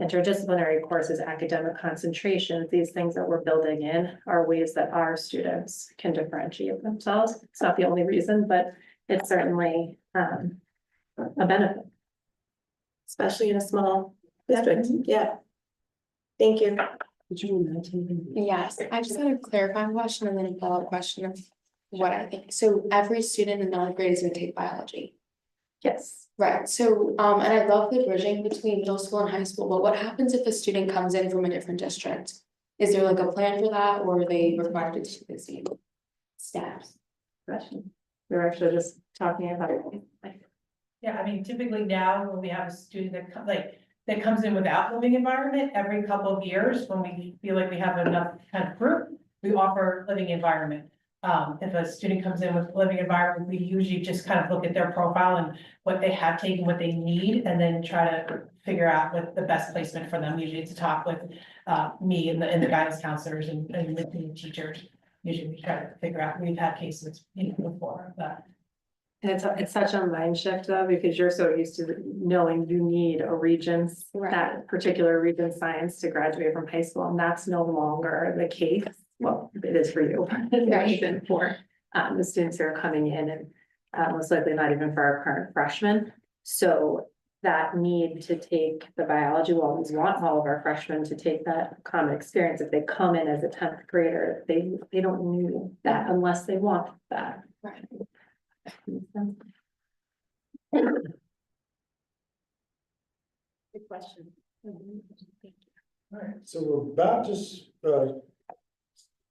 interdisciplinary courses, academic concentration, these things that we're building in are ways that our students can differentiate themselves. It's not the only reason, but it's certainly a benefit. Especially in a small district, yeah. Thank you. Yes, I just had a clarifying question and then a follow-up question of what I think. So every student in 9th grade is gonna take biology. Yes. Right, so, and I love the bridging between middle school and high school, but what happens if a student comes in from a different district? Is there like a plan for that, or are they required to do the same steps? Question. We were actually just talking about it. Yeah, I mean, typically now when we have a student that comes in without living environment, every couple of years, when we feel like we have enough kind of group, we offer living environment. If a student comes in with living environment, we usually just kind of look at their profile and what they have taken, what they need, and then try to figure out what the best placement for them, usually to talk with me and the guidance counselors and with the teachers. Usually we try to figure out, we've had cases, before that. And it's such a mind shift though, because you're so used to knowing you need a region's, Right. that particular region science to graduate from high school, and that's no longer the case. Well, it is for you, Right. even for the students who are coming in and most likely not even for our current freshmen. So that need to take the biology, we always want all of our freshmen to take that common experience. If they come in as a 10th grader, they don't need that unless they want that. Right. Good question. Alright, so we're about to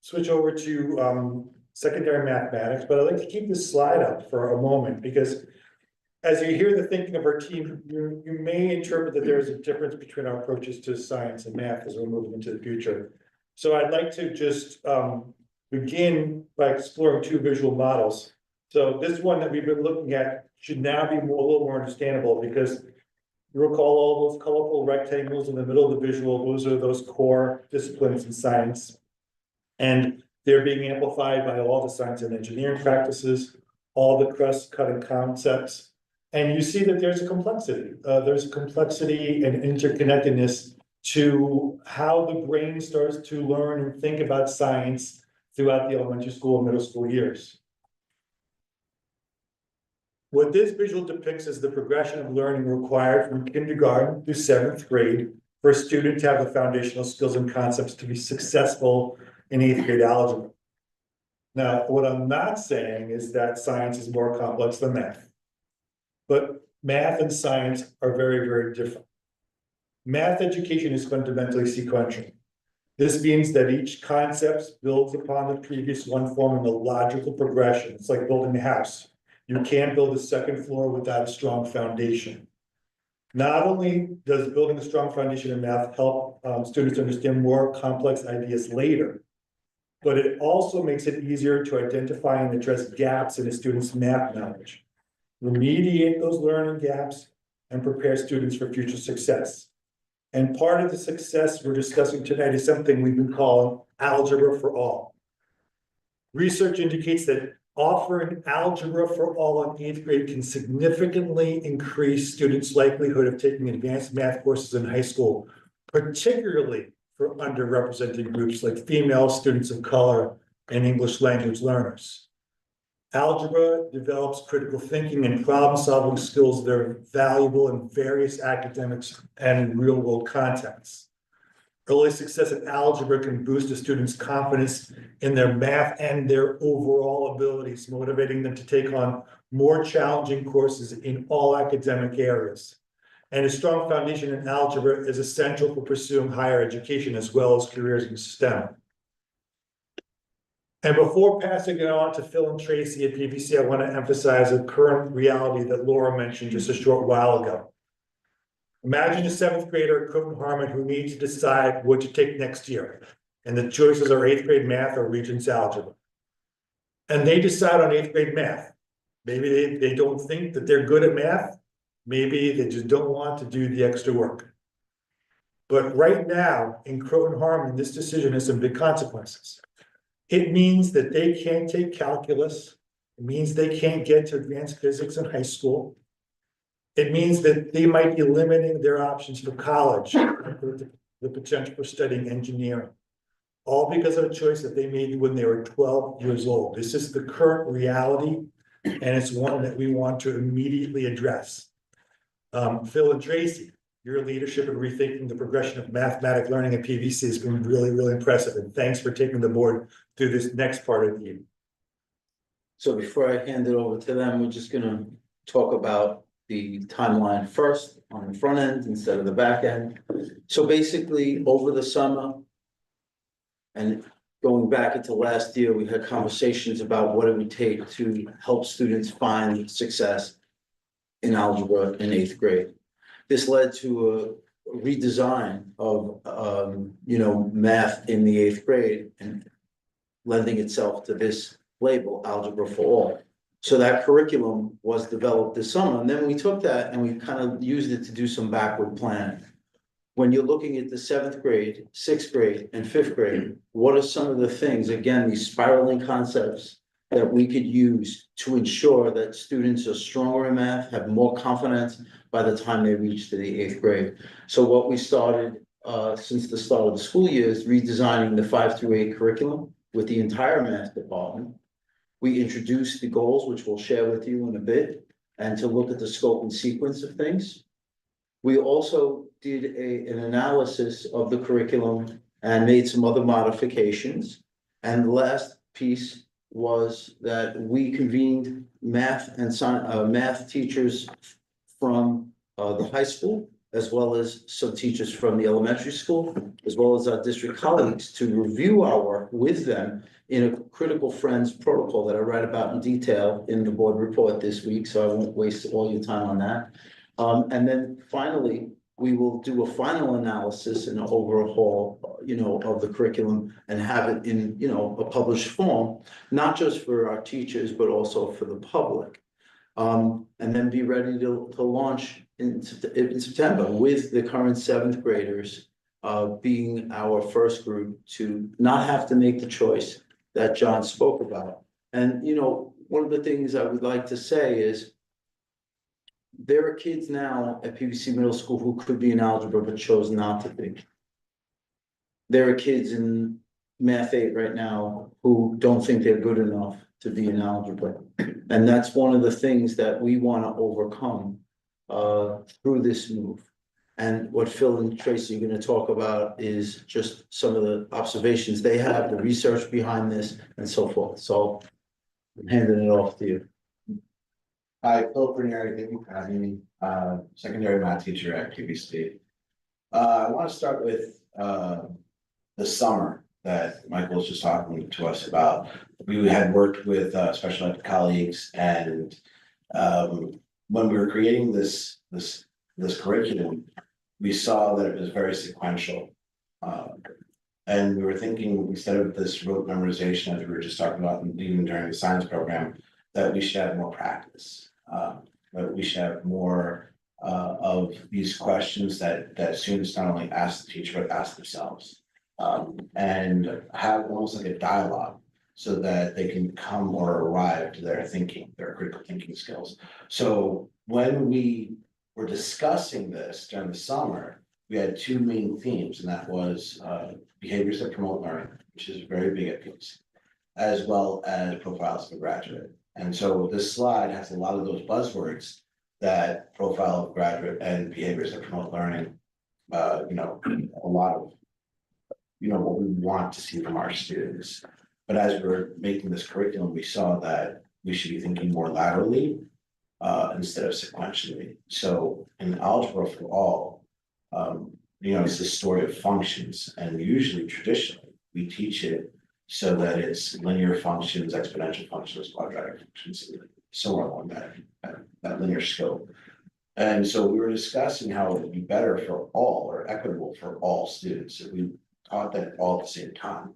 switch over to secondary mathematics, but I'd like to keep this slide up for a moment because as you hear the thinking of our team, you may interpret that there is a difference between our approaches to science and math as we're moving into the future. So I'd like to just begin by exploring two visual models. So this one that we've been looking at should now be a little more understandable because you recall all those colorful rectangles in the middle of the visual, those are those core disciplines in science. And they're being amplified by all the science and engineering practices, all the cross-cutting concepts. And you see that there's a complexity. There's a complexity and interconnectedness to how the brain starts to learn and think about science throughout the elementary school and middle school years. What this visual depicts is the progression of learning required from kindergarten through 7th grade for a student to have the foundational skills and concepts to be successful in 8th grade algebra. Now, what I'm not saying is that science is more complex than math. But math and science are very, very different. Math education is fundamentally sequential. This means that each concept builds upon the previous one, forming a logical progression. It's like building a house. You can't build a second floor without a strong foundation. Not only does building a strong foundation in math help students understand more complex ideas later, but it also makes it easier to identify and address gaps in a student's math knowledge, remediate those learning gaps, and prepare students for future success. And part of the success we're discussing tonight is something we've been calling algebra for all. Research indicates that offering algebra for all in 8th grade can significantly increase students' likelihood of taking advanced math courses in high school, particularly for underrepresented groups like female students of color and English language learners. Algebra develops critical thinking and problem-solving skills that are valuable in various academics and real-world contexts. Early success in algebra can boost a student's confidence in their math and their overall abilities, motivating them to take on more challenging courses in all academic areas. And a strong foundation in algebra is essential for pursuing higher education as well as careers in STEM. And before passing it on to Phil and Tracy at PVC, I want to emphasize a current reality that Laura mentioned just a short while ago. Imagine a 7th grader at Croton Harmon who needs to decide what to take next year. And the choices are 8th grade math or Regents algebra. And they decide on 8th grade math. Maybe they don't think that they're good at math. Maybe they just don't want to do the extra work. But right now in Croton Harmon, this decision has some big consequences. It means that they can't take calculus. It means they can't get to advanced physics in high school. It means that they might be limiting their options for college, the potential for studying engineering. All because of a choice that they made when they were 12 years old. This is the current reality, and it's one that we want to immediately address. Phil and Tracy, your leadership in rethinking the progression of mathematic learning at PVC has been really, really impressive, and thanks for taking the board through this next part of the evening. So before I hand it over to them, we're just gonna talk about the timeline first on the front end instead of the back end. So basically, over the summer and going back into last year, we had conversations about what it would take to help students find success in algebra in 8th grade. This led to a redesign of, math in the 8th grade and lending itself to this label, Algebra for All. So that curriculum was developed this summer, and then we took that and we kind of used it to do some backward planning. When you're looking at the 7th grade, 6th grade, and 5th grade, what are some of the things, again, these spiraling concepts that we could use to ensure that students are stronger in math, have more confidence by the time they reach to the 8th grade? So what we started since the start of the school year is redesigning the 5 through 8 curriculum with the entire math department. We introduced the goals, which we'll share with you in a bit, and to look at the scope and sequence of things. We also did an analysis of the curriculum and made some other modifications. And the last piece was that we convened math and math teachers from the high school, as well as some teachers from the elementary school, as well as our district colleagues, to review our work with them in a critical friends protocol that I write about in detail in the board report this week, so I won't waste all your time on that. And then finally, we will do a final analysis and overhaul, of the curriculum and have it in, a published form, not just for our teachers, but also for the public. And then be ready to launch in September with the current 7th graders being our first group to not have to make the choice that John spoke about. And, one of the things I would like to say is there are kids now at PVC Middle School who could be in algebra but chose not to be. There are kids in Math 8 right now who don't think they're good enough to be in algebra. And that's one of the things that we want to overcome through this move. And what Phil and Tracy are going to talk about is just some of the observations they have, the research behind this, and so forth. So I'm handing it off to you. Hi, Phil Bernieri, thank you for having me, secondary math teacher at PVC. I want to start with the summer that Michael was just talking to us about. We had worked with special ed colleagues, and when we were creating this curriculum, we saw that it was very sequential. And we were thinking, instead of this rote memorization, as we were just talking about even during the science program, that we should have more practice. That we should have more of these questions that students not only ask the teacher, but ask themselves. And have almost like a dialogue so that they can come or arrive to their thinking, their critical thinking skills. So when we were discussing this during the summer, we had two main themes, and that was behaviors that promote learning, which is very big at PVC, as well as profiles of a graduate. And so this slide has a lot of those buzzwords that profile of graduate and behaviors that promote learning, a lot of, what we want to see from our students. But as we're making this curriculum, we saw that we should be thinking more laterally instead of sequentially. So in Algebra for All, it's the story of functions, and usually traditionally we teach it so that it's linear functions, exponential functions, quadratic functions, somewhere along that linear scope. And so we were discussing how it would be better for all, or equitable for all students, if we taught that all at the same time,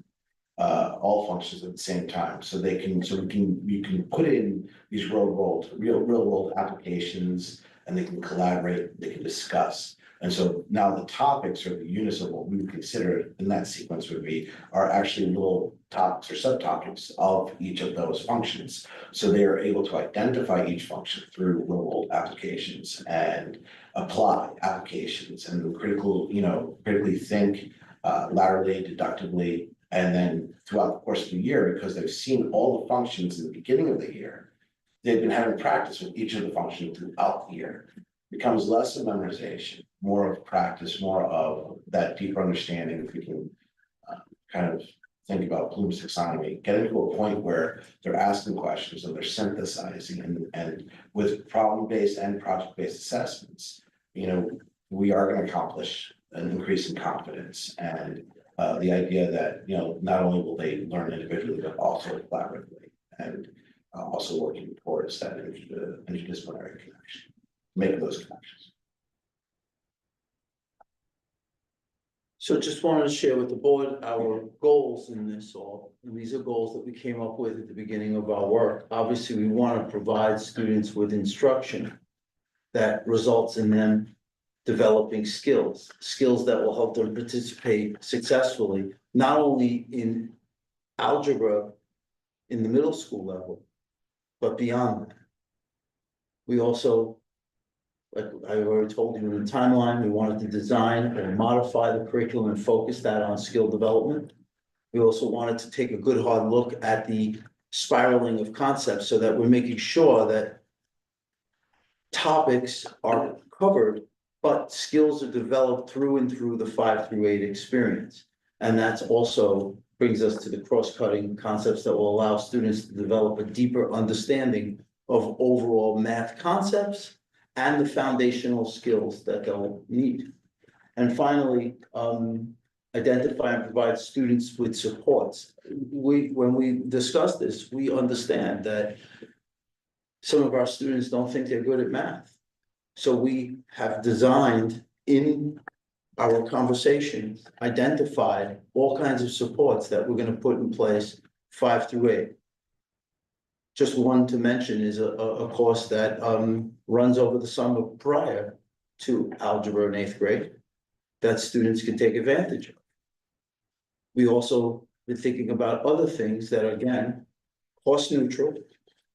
all functions at the same time, so you can put in these real world applications, and they can collaborate, they can discuss. And so now the topics or the units of what we would consider in that sequence would be, are actually little topics or subtopics of each of those functions. So they are able to identify each function through little applications and apply applications and critically think, laterally, deductively. And then throughout the course of the year, because they've seen all the functions in the beginning of the year, they've been having practice with each of the functions throughout the year. Becomes less of memorization, more of practice, more of that deeper understanding. If we can kind of think about Bloom's taxonomy, getting to a point where they're asking questions and they're synthesizing and with problem-based and project-based assessments, we are going to accomplish an increase in confidence and the idea that, not only will they learn individually, but also collaboratively and also working towards that interdisciplinary connection. Make those connections. So just wanted to share with the board our goals in this all, and these are goals that we came up with at the beginning of our work. Obviously, we want to provide students with instruction that results in them developing skills that will help them participate successfully, not only in algebra in the middle school level, but beyond that. We also, like I already told you in the timeline, we wanted to design or modify the curriculum and focus that on skill development. We also wanted to take a good hard look at the spiraling of concepts so that we're making sure that topics are covered, but skills are developed through and through the 5 through 8 experience. And that's also brings us to the cross-cutting concepts that will allow students to develop a deeper understanding of overall math concepts and the foundational skills that they'll need. And finally, identify and provide students with supports. When we discuss this, we understand that some of our students don't think they're good at math. So we have designed in our conversations, identified all kinds of supports that we're going to put in place 5 through 8. Just one to mention is a course that runs over the summer prior to algebra in 8th grade that students can take advantage of. We also been thinking about other things that are, again, cost neutral,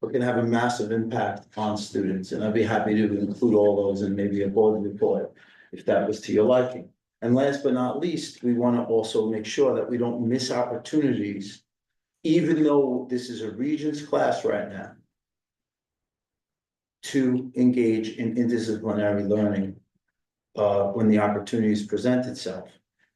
but can have a massive impact on students. And I'd be happy to include all those in maybe a board report if that was to your liking. And last but not least, we want to also make sure that we don't miss opportunities, even though this is a Regents class right now, to engage in interdisciplinary learning when the opportunities present itself.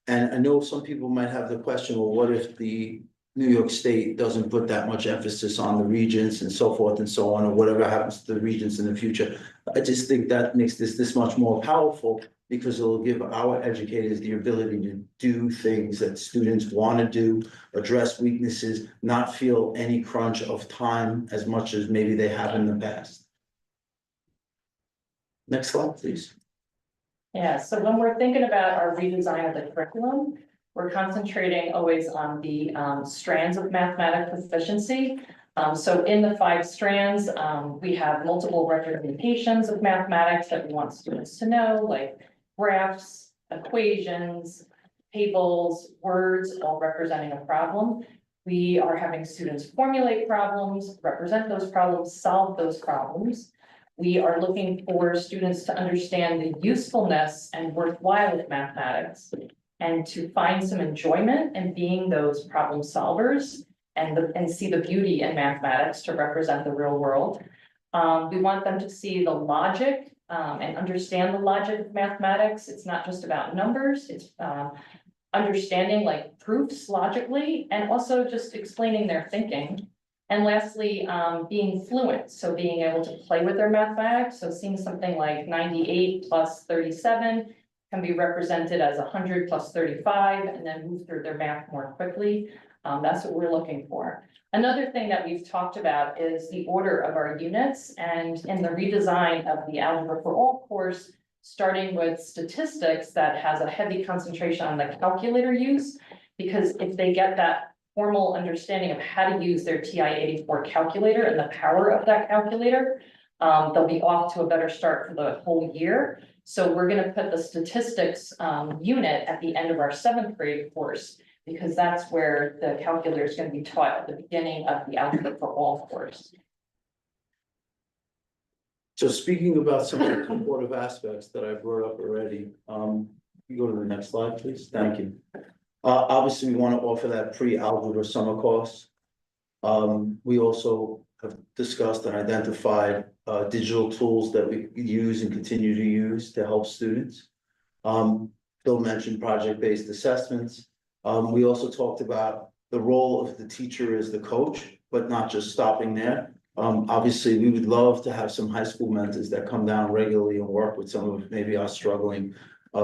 And I know some people might have the question, well, what if the New York State doesn't put that much emphasis on the Regents and so forth and so on, or whatever happens to the Regents in the future? I just think that makes this much more powerful, because it'll give our educators the ability to do things that students want to do, address weaknesses, not feel any crunch of time as much as maybe they have in the past. Next slide, please. Yeah, so when we're thinking about our redesign of the curriculum, we're concentrating always on the strands of mathematics proficiency. So in the 5 strands, we have multiple representations of mathematics that we want students to know, like graphs, equations, tables, words, all representing a problem. We are having students formulate problems, represent those problems, solve those problems. We are looking for students to understand the usefulness and worthwhile of mathematics and to find some enjoyment in being those problem solvers and see the beauty in mathematics to represent the real world. We want them to see the logic and understand the logic of mathematics. It's not just about numbers, it's understanding like proofs logically and also just explaining their thinking. And lastly, being fluent, so being able to play with their mathematics. So seeing something like 98 plus 37 can be represented as 100 plus 35 and then move through their math more quickly. That's what we're looking for. Another thing that we've talked about is the order of our units, and in the redesign of the Algebra for All course, starting with statistics that has a heavy concentration on the calculator use, because if they get that formal understanding of how to use their TI-84 calculator and the power of that calculator, they'll be off to a better start for the whole year. So we're gonna put the statistics unit at the end of our 7th grade course, because that's where the calculator is gonna be taught at the beginning of the Algebra for All course. So speaking about some of the supportive aspects that I brought up already, you go to the next slide, please. Thank you. Obviously, we want to offer that pre-algebra summer course. We also have discussed and identified digital tools that we use and continue to use to help students. Phil mentioned project-based assessments. We also talked about the role of the teacher as the coach, but not just stopping there. Obviously, we would love to have some high school mentors that come down regularly and work with some of maybe our struggling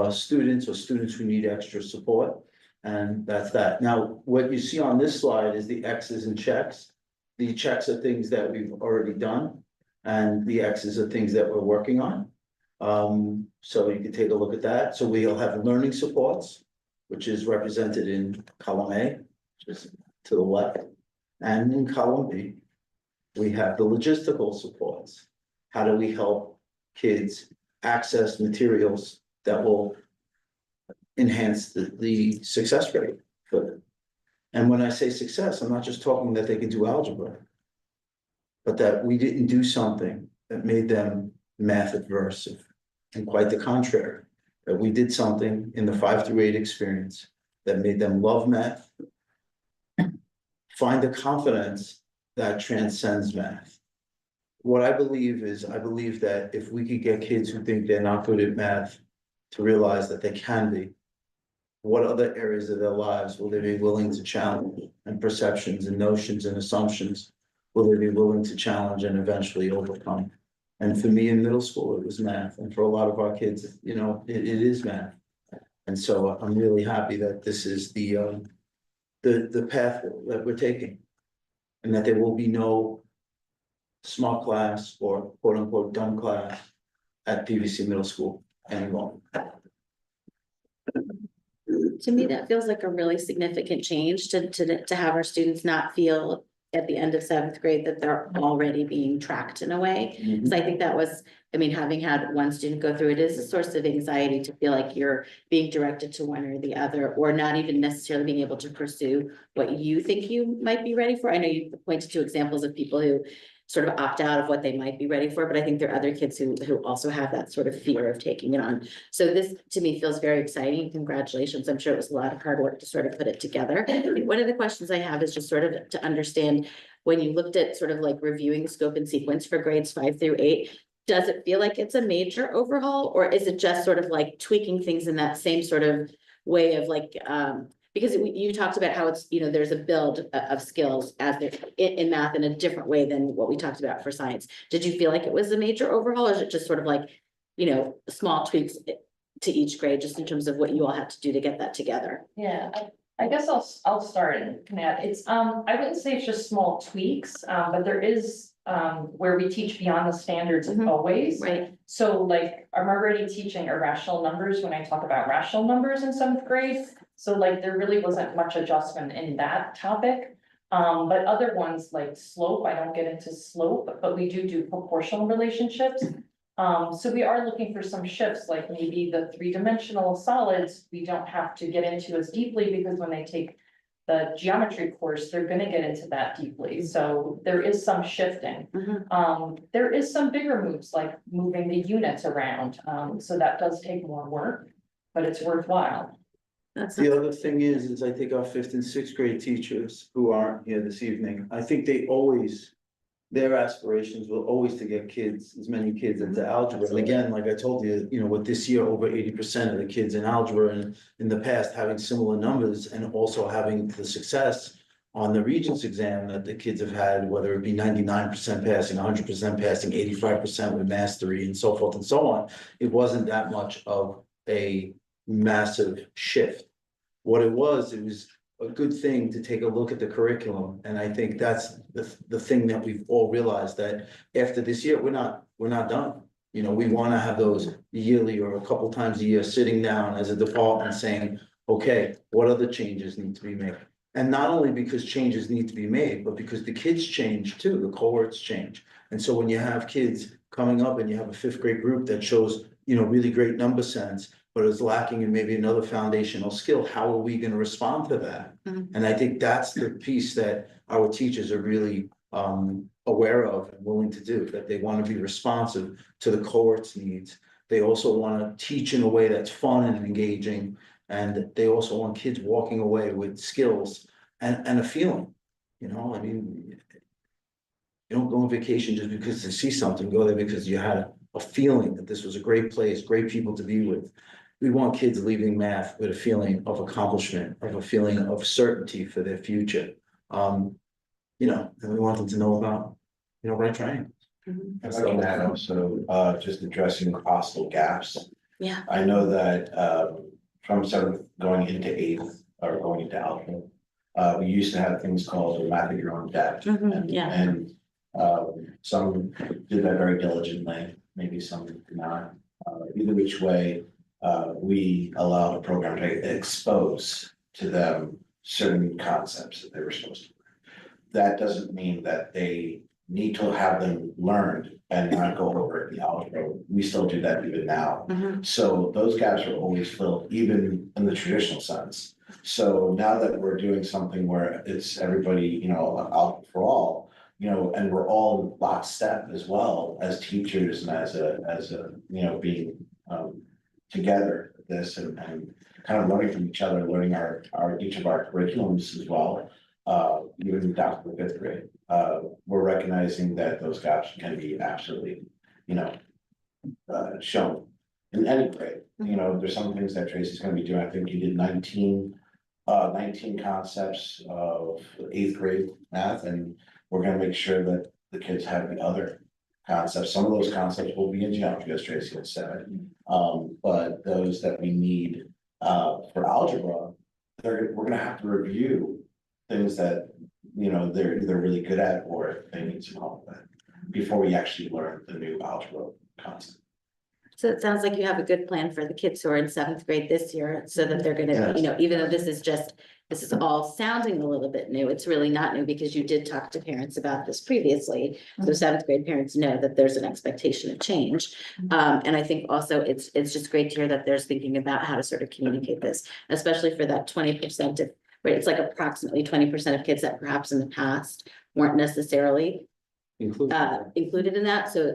students or students who need extra support. And that's that. Now, what you see on this slide is the X's and checks. The checks are things that we've already done, and the X's are things that we're working on. So you can take a look at that. So we'll have learning supports, which is represented in column A, which is to the left, and in column B, we have the logistical supports. How do we help kids access materials that will enhance the success rate for them? And when I say success, I'm not just talking that they can do algebra, but that we didn't do something that made them math adverse, and quite the contrary, that we did something in the 5 through 8 experience that made them love math, find the confidence that transcends math. What I believe is, I believe that if we could get kids who think they're not good at math to realize that they can be, what other areas of their lives will they be willing to challenge, and perceptions and notions and assumptions will they be willing to challenge and eventually overcome? And for me in middle school, it was math, and for a lot of our kids, you know, it is math. And so I'm really happy that this is the path that we're taking, and that there will be no smart class or quote unquote dumb class at PVC Middle School anymore. To me, that feels like a really significant change to have our students not feel at the end of 7th grade that they're already being tracked in a way. Because I think that was, I mean, having had one student go through it is a source of anxiety to feel like you're being directed to one or the other, or not even necessarily being able to pursue what you think you might be ready for. I know you pointed to examples of people who sort of opt out of what they might be ready for, but I think there are other kids who also have that sort of fear of taking it on. So this, to me, feels very exciting. Congratulations. I'm sure it was a lot of hard work to sort of put it together. One of the questions I have is just sort of to understand, when you looked at sort of like reviewing the scope and sequence for grades 5 through 8, does it feel like it's a major overhaul, or is it just sort of like tweaking things in that same sort of way of like, because you talked about how it's, you know, there's a build of skills as there in math in a different way than what we talked about for science. Did you feel like it was a major overhaul, or is it just sort of like, you know, small tweaks to each grade, just in terms of what you all had to do to get that together? Yeah, I guess I'll start and can add. It's I wouldn't say it's just small tweaks, but there is where we teach beyond the standards always. Right. So like I'm already teaching irrational numbers when I talk about rational numbers in 7th grade. So like there really wasn't much adjustment in that topic. But other ones like slope, I don't get into slope, but we do proportional relationships. So we are looking for some shifts, like maybe the 3-dimensional solids, we don't have to get into as deeply, because when they take the geometry course, they're gonna get into that deeply. So there is some shifting. There is some bigger moves, like moving the units around. So that does take more work, but it's worthwhile. The other thing is I think our 5th and 6th grade teachers who aren't here this evening, I think their aspirations will always to get kids, as many kids into algebra. And again, like I told you, you know, with this year, over 80% of the kids in algebra, and in the past having similar numbers, and also having the success on the Regents exam that the kids have had, whether it be 99% passing, 100% passing, 85% with mastery, and so forth and so on. It wasn't that much of a massive shift. What it was a good thing to take a look at the curriculum, and I think that's the thing that we've all realized, that after this year, we're not done. You know, we want to have those yearly or a couple times a year sitting down as a department saying, okay, what other changes need to be made? And not only because changes need to be made, but because the kids change too, the cohorts change. And so when you have kids coming up and you have a 5th grade group that shows really great number sense, but is lacking in maybe another foundational skill. How are we gonna respond to that? Mhm. And I think that's the piece that our teachers are really aware of and willing to do, that they want to be responsive to the cohort's needs. They also want to teach in a way that's fun and engaging, and they also want kids walking away with skills and a feeling, I mean. You don't go on vacation just because you see something, go there because you had a feeling that this was a great place, great people to be with. We want kids leaving math with a feeling of accomplishment, of a feeling of certainty for their future. And we want them to know about, right training. If I can add also, just addressing hostile gaps. Yeah. I know that, from 7th going into 8th or going into algebra, we used to have things called math at your own depth. Mhm, yeah. And, some did that very diligently, maybe some did not. Either which way, we allowed the program to expose to them certain concepts that they were supposed to. That doesn't mean that they need to have them learned and not go over it in the algebra. We still do that even now. Mhm. So those gaps are always filled, even in the traditional sense. So now that we're doing something where it's everybody, out for all, and we're all in lockstep as well as teachers and as a, being together with this and kind of learning from each other, learning each of our curriculums as well. Even down to the 5th grade, we're recognizing that those gaps can be absolutely, shown in any grade. There's some things that Tracy's gonna be doing. I think you did 19 concepts of 8th grade math, and we're gonna make sure that the kids have the other concepts. Some of those concepts will be in geometry, as Tracy had said. But those that we need for algebra, we're gonna have to review things that, they're either really good at or they need some help with before we actually learn the new algebra concept. So it sounds like you have a good plan for the kids who are in 7th grade this year, so that they're gonna, even though this is all sounding a little bit new, it's really not new because you did talk to parents about this previously. So 7th grade parents know that there's an expectation of change. And I think also it's just great to hear that there's thinking about how to sort of communicate this, especially for that 20% of, right, it's like approximately 20% of kids that perhaps in the past weren't necessarily included in that, so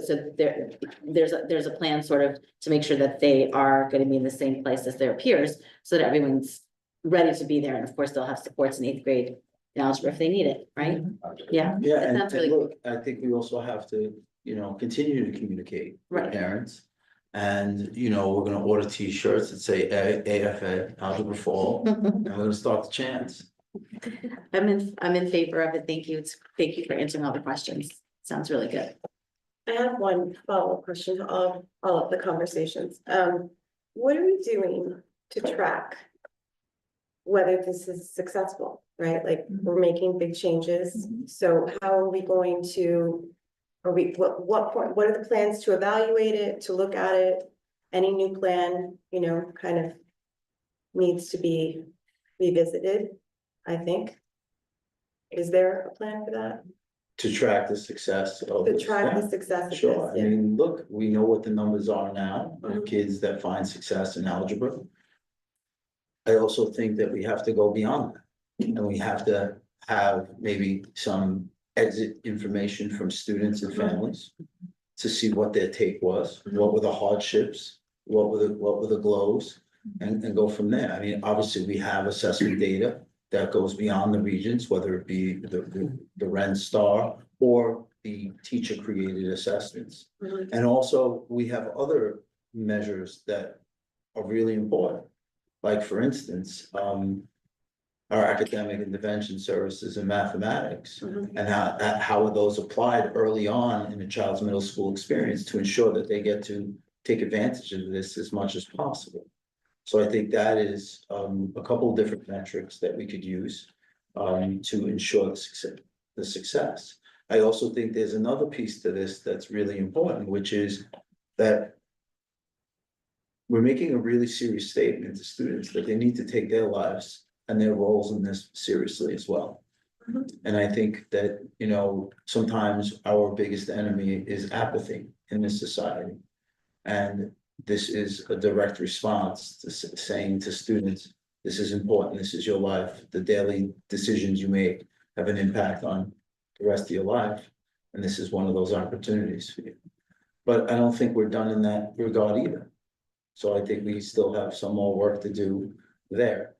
there's a plan sort of to make sure that they are gonna be in the same place as their peers, so that everyone's ready to be there, and of course, they'll have supports in 8th grade in algebra if they need it, right? Yeah. Yeah, That and sounds really look, I think we also have to, continue to communicate with Right. parents. And, we're gonna order T-shirts that say AFA, Algebra Fall, and we're gonna start the chants. I'm in favor of it, thank you, thank you for answering all the questions, sounds really good. I have one follow-up question to all of the conversations. What are we doing to track whether this is successful, right? Like, we're making big changes. So how are we going to, what are the plans to evaluate it, to look at it? Any new plan, kind of needs to be revisited, I think. Is there a plan for that? To track the success of. To track the success of this, Sure, I yeah. mean, look, we know what the numbers are now of kids that find success in algebra. I also think that we have to go beyond that, and we have to have maybe some exit information from students and families to see what their take was, what were the hardships, what were the glows, and go from there. I mean, obviously, we have assessment data that goes beyond the regions, whether it be the Ren Star or the teacher-created assessments. And also, we have other measures that are really important. Like, for instance, our academic intervention services in mathematics, and how are those applied early on in a child's middle school experience to ensure that they get to take advantage of this as much as possible. So I think that is a couple of different metrics that we could use to ensure the success. I also think there's another piece to this that's really important, which is that we're making a really serious statement to students that they need to take their lives and their roles in this seriously as well. And I think that, sometimes our biggest enemy is apathy in this society. And this is a direct response to saying to students, this is important, this is your life, the daily decisions you make have an impact on the rest of your life. And this is one of those opportunities for you. But I don't think we're done in that regard either. So I think we still have some more work to do there.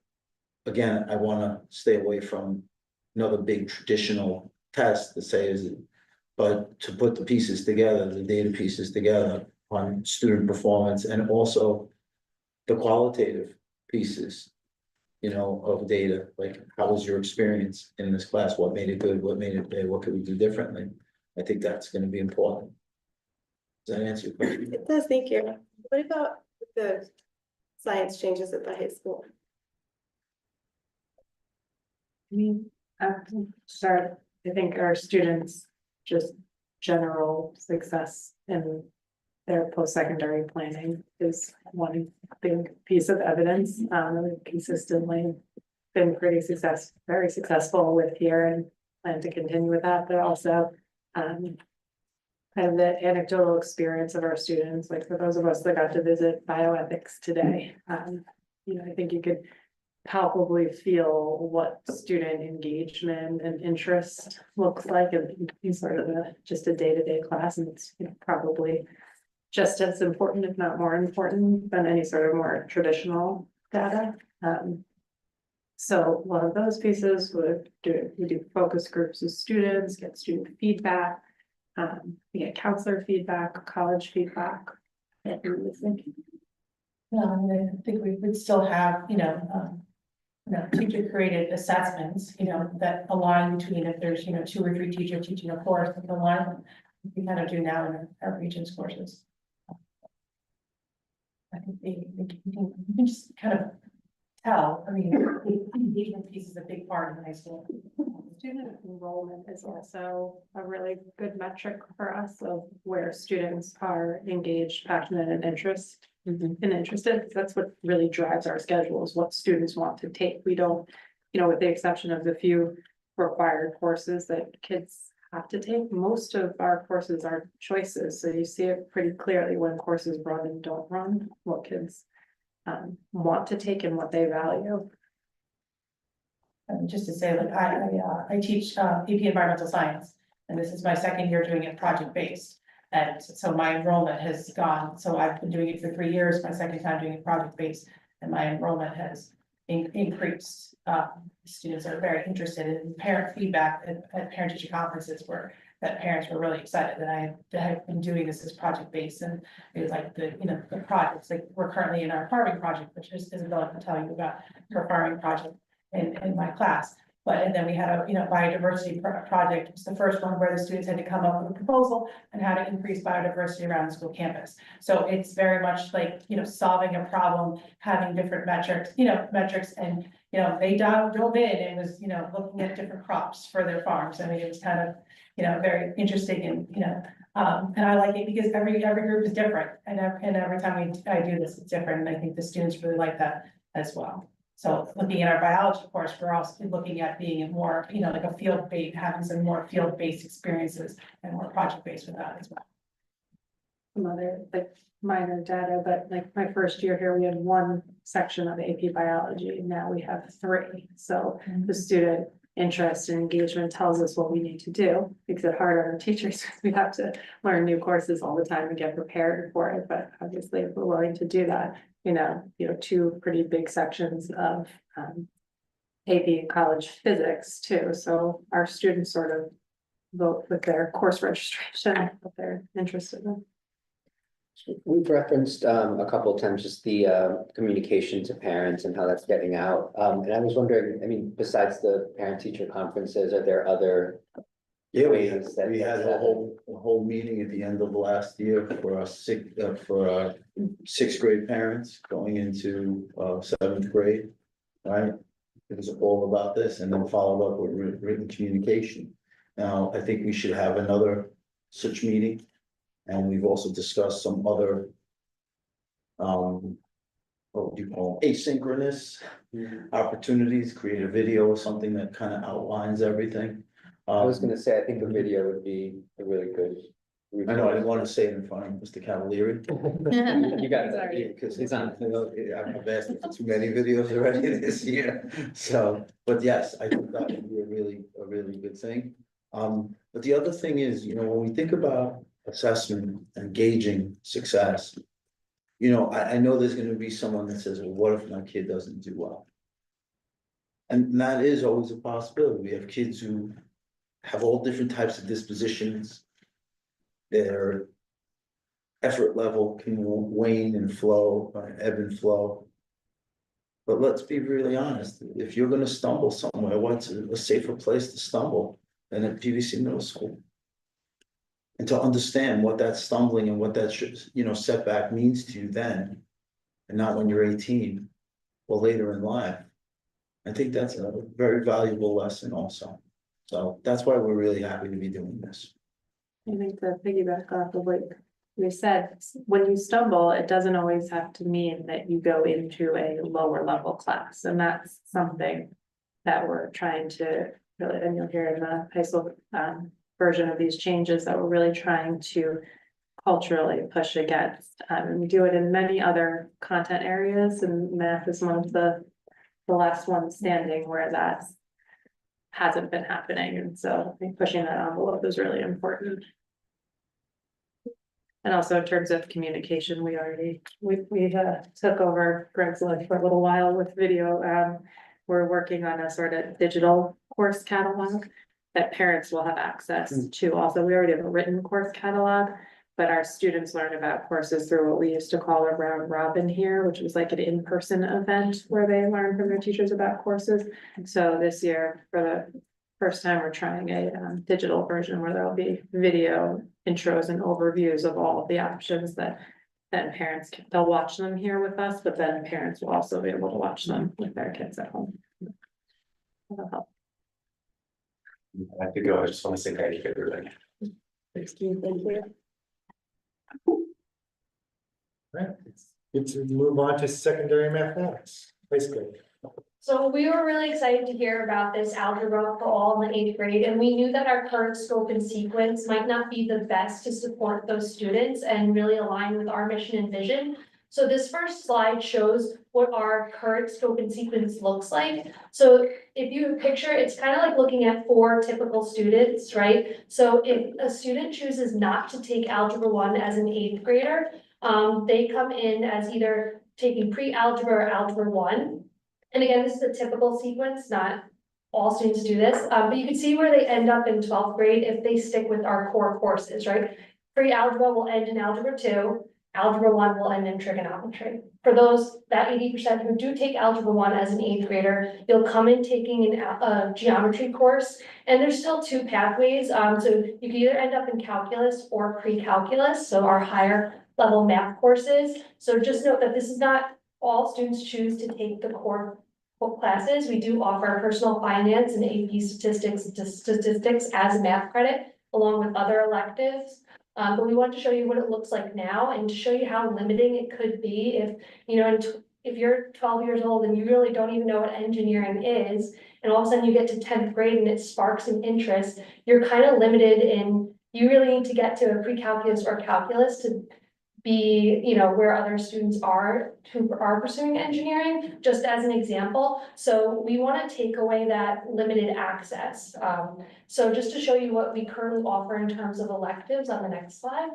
Again, I wanna stay away from another big traditional test to say is, but to put the pieces together, the data pieces together on student performance and also the qualitative pieces, you know, of data, like how was your experience in this class? What made it good? What made it bad? What could we do differently? I think that's gonna be important. Does that answer your question? It does, thank you. What about the science changes at the high school? I mean, sorry, I think our students, just general success in their post-secondary planning is one big piece of evidence. We've consistently been very successful with here and plan to continue with that, but also kind of the anecdotal experience of our students, like for those of us that got to visit bioethics today, you know, I think you could palpably feel what student engagement and interest looks like in sort of just a day-to-day class, and it's, you know, probably just as important, if not more important, than any sort of more traditional data. So one of those pieces we do focus groups of students, get student feedback, we get counselor feedback, college feedback. Yeah, I think we would still have, teacher created assessments, that align between if there's, 2 or 3 teachers teaching a course, and the one we kind of do now in our Regents courses. I think you can just kind of tell, engagement piece is a big part of the high school. Student enrollment is also a really good metric for us of where students are engaged, passionate, and interested, because that's what really drives our schedules, what students want to take. We don't, with the exception of the few required courses that kids have to take, most of our courses are choices. So you see it pretty clearly when courses run and don't run, what kids want to take and what they value. And just to say, like, I teach AP Environmental Science, and this is my second year doing it project-based. And so my enrollment has gone, so I've been doing it for 3 years, my second time doing it project-based, and my enrollment has increased. Students are very interested in parent feedback at parent-teacher conferences that parents were really excited that I have been doing this as project-based, and it was like the projects, like we're currently in our farming project, which is Isabella can tell you about her farming project in my class. But, and then we had a, biodiversity project. It's the first one where the students had to come up with a proposal on how to increase biodiversity around the school campus. So it's very much like, solving a problem, having different metrics, and, they dove in and was, looking at different crops for their farms. I mean, it was kind of, very interesting and, and I like it because every group is different. And every time I do this, it's different. And I think the students really like that as well. So looking at our biology course, we're also looking at being more, like a field-based, having some more field-based experiences and more project-based with that as well. Some other like minor data, but like my first year here, we had 1 section of AP biology, and now we have 3. So the student interest and engagement tells us what we need to do. Makes it hard on our teachers. We have to learn new courses all the time and get prepared for it. But obviously, if we're willing to do that, 2 pretty big sections of AP and college physics too. So our students sort of vote with their course registration, what they're interested in. We've referenced a couple of times just the communication to parents and how that's getting out. And I was wondering, besides the parent-teacher conferences, are there other Yeah, ways we had a whole meeting at the end of last year for our 6th grade parents going into 7th grade, right? It was all about this, and then followed up with written communication. Now, I think we should have another such meeting, and we've also discussed some other what would you call asynchronous opportunities, create a video or something that kind of outlines everything. I was gonna say, I think a video would be a really good I know, I didn't want to say it in front of Mr. Cavalieri. You got it, Sorry. Because he's on, I've asked him for too many videos already this year, so, but yes, I think that would be a really good thing. But the other thing is, you know, when we think about assessment and gauging success. You know, I know there's gonna be someone that says, well, what if my kid doesn't do well? And that is always a possibility. We have kids who have all different types of dispositions. Their effort level can wane and flow, ebb and flow. But let's be really honest, if you're gonna stumble somewhere, what's a safer place to stumble than at PVC Middle School? And to understand what that stumbling and what that should, you know, setback means to you then, and not when you're 18 or later in life. I think that's a very valuable lesson also. So that's why we're really happy to be doing this. I think to piggyback off of what we said, when you stumble, it doesn't always have to mean that you go into a lower level class, and that's something that we're trying to really, and you'll hear in the high school version of these changes that we're really trying to culturally push against. And we do it in many other content areas, and math is one of the last ones standing where that hasn't been happening, and so I think pushing that envelope is really important. And also in terms of communication, we took over Greg's life for a little while with video. We're working on a sort of digital course catalog that parents will have access to. Also, we already have a written course catalog, but our students learn about courses through what we used to call a round robin here, which was like an in-person event where they learn from their teachers about courses. So this year, for the first time, we're trying a digital version where there'll be video intros and overviews of all of the options that parents they'll watch them here with us, but then parents will also be able to watch them with their kids at home. That'll help. I have to go. I just want to say thank you, everybody. Thank you. Right, it's good to move on to secondary mathematics, high school. So we were really excited to hear about this algebra for all in the 8th grade, and we knew that our current scope and sequence might not be the best to support those students and really align with our mission and vision. So this first slide shows what our current scope and sequence looks like. So if you picture, it's kind of like looking at 4 typical students, right? So if a student chooses not to take Algebra 1 as an 8th grader, they come in as either taking pre-algebra or Algebra 1. And again, this is a typical sequence, not all students do this, but you can see where they end up in 12th grade if they stick with our core courses, right? Pre-algebra will end in Algebra 2, Algebra 1 will end in trigonometry. For those, that 80% who do take Algebra 1 as an 8th grader, you'll come in taking a geometry course, and there's still 2 pathways. So you can either end up in calculus or pre-calculus, so our higher level math courses. So just note that this is not all students choose to take the core classes. We do offer personal finance and AP statistics as a math credit, along with other electives. But we want to show you what it looks like now and to show you how limiting it could be if, you know, if you're 12 years old and you really don't even know what engineering is, and all of a sudden you get to 10th grade and it sparks an interest, you're kind of limited in, you really need to get to a pre-calculus or calculus to be, you know, where other students are who are pursuing engineering, just as an example. So we want to take away that limited access. So just to show you what we currently offer in terms of electives on the next slide.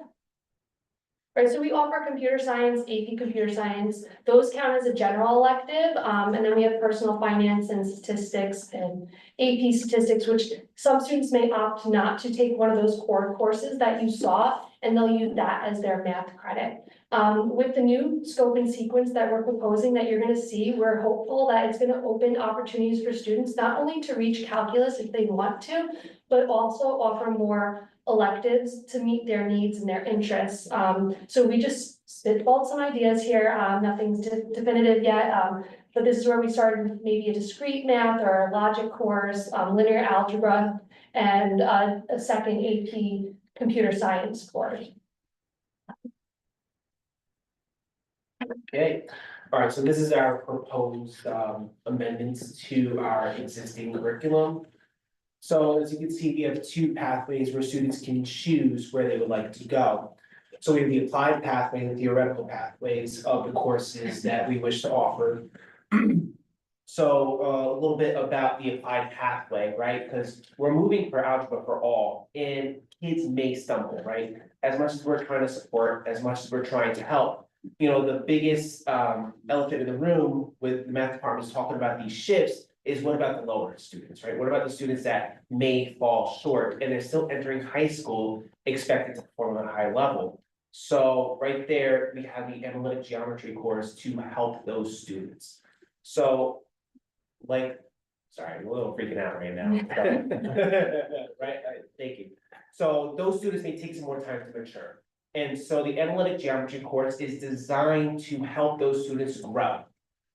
Right, so we offer computer science, AP computer science, those count as a general elective, and then we have personal finance and statistics and AP statistics, which some students may opt not to take one of those core courses that you saw, and they'll use that as their math credit. With the new scope and sequence that we're proposing that you're going to see, we're hopeful that it's going to open opportunities for students not only to reach calculus if they want to, but also offer more electives to meet their needs and their interests. So we just spitballed some ideas here, nothing's definitive yet, but this is where we started with maybe a discrete math or a logic course, linear algebra, and a second AP computer science course. Okay, all right, so this is our proposed amendments to our existing curriculum. So as you can see, we have two pathways where students can choose where they would like to go. So we have the applied pathway and the theoretical pathways of the courses that we wish to offer. So a little bit about the applied pathway, right? Because we're moving for algebra for all, and kids may stumble, right? As much as we're trying to support, as much as we're trying to help. You know, the biggest elephant in the room with the math department is talking about these shifts is what about the lower students, right? What about the students that may fall short and they're still entering high school expected to perform at a high level? So right there, we have the analytic geometry course to help those students. So like, sorry, I'm a little freaking out right now. Right, thank you. So those students may take some more time to mature. And so the analytic geometry course is designed to help those students grow.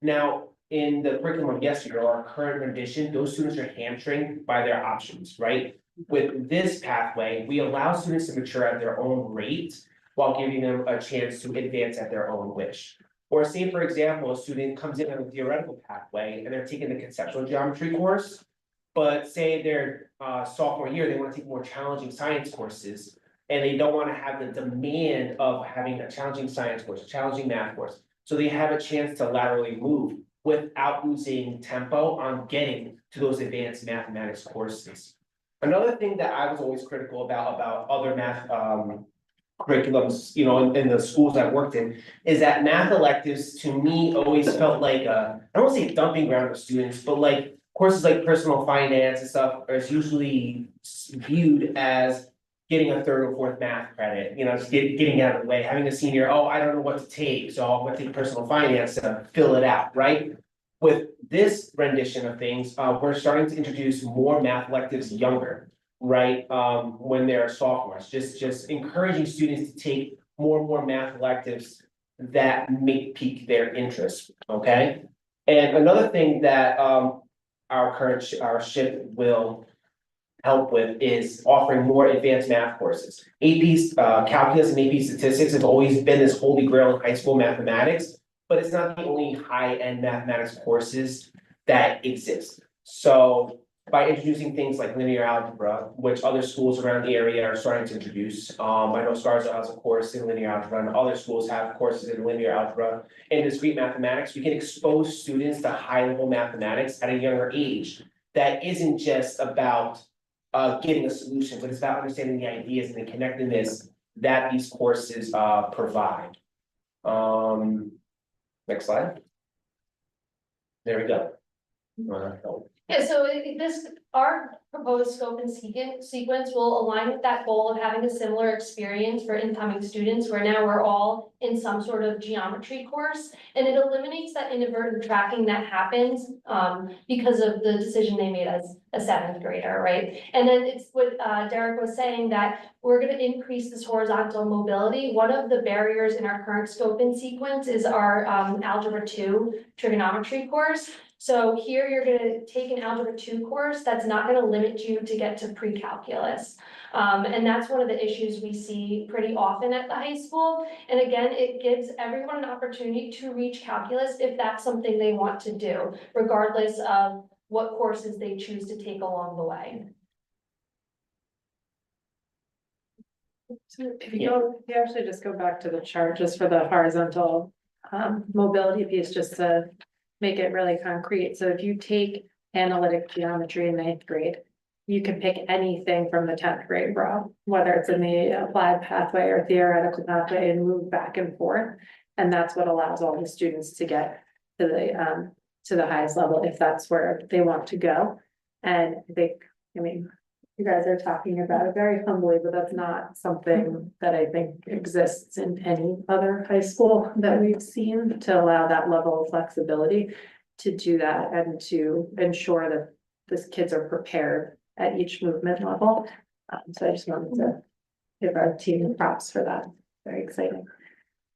Now, in the curriculum of yesterday, or our current rendition, those students are hamstringed by their options, right? With this pathway, we allow students to mature at their own rate while giving them a chance to advance at their own wish. Or say, for example, a student comes in on a theoretical pathway and they're taking the conceptual geometry course. But say they're sophomore year, they want to take more challenging science courses. And they don't want to have the demand of having a challenging science course, a challenging math course. So they have a chance to laterally move without losing tempo on getting to those advanced mathematics courses. Another thing that I was always critical about other math curriculums, you know, in the schools I've worked in, is that math electives to me always felt like I don't want to say dumping ground of students, but like courses like personal finance and stuff is usually viewed as getting a third or fourth math credit, you know, just getting out of the way, having a senior, oh, I don't know what to take, so I'm gonna take personal finance to fill it out, right? With this rendition of things, we're starting to introduce more math electives younger, right? When they're sophomores, just encouraging students to take more and more math electives that may pique their interest, okay? And another thing that our shift will help with is offering more advanced math courses. AP calculus and AP statistics have always been this holy grail in high school mathematics, but it's not the only high-end mathematics courses that exist. So by introducing things like linear algebra, which other schools around the area are starting to introduce, I know Scarsdale has a course in linear algebra, and other schools have courses in linear algebra and discrete mathematics. We can expose students to high-level mathematics at a younger age. That isn't just about getting a solution, but it's about understanding the ideas and the connectedness that these courses provide. Next slide. There we go. Yeah, so our proposed scope and sequence will align with that goal of having a similar experience for incoming students, where now we're all in some sort of geometry course, and it eliminates that inadvertent tracking that happens because of the decision they made as a seventh grader, right? And then it's what Derek was saying, that we're going to increase this horizontal mobility. One of the barriers in our current scope and sequence is our Algebra 2 trigonometry course. So here you're gonna take an Algebra 2 course that's not gonna limit you to get to pre-calculus. And that's one of the issues we see pretty often at the high school. And again, it gives everyone an opportunity to reach calculus if that's something they want to do, regardless of what courses they choose to take along the way. So if you actually just go back to the chart, just for the horizontal mobility piece, just to make it really concrete. So if you take analytic geometry in ninth grade, you can pick anything from the 10th grade row, whether it's in the applied pathway or theoretical pathway, and move back and forth. And that's what allows all the students to get to the highest level if that's where they want to go. And I think, I mean, you guys are talking about it very humbly, but that's not something that I think exists in any other high school that we've seen, to allow that level of flexibility to do that and to ensure that these kids are prepared at each movement level. So I just wanted to give our team props for that. Very exciting.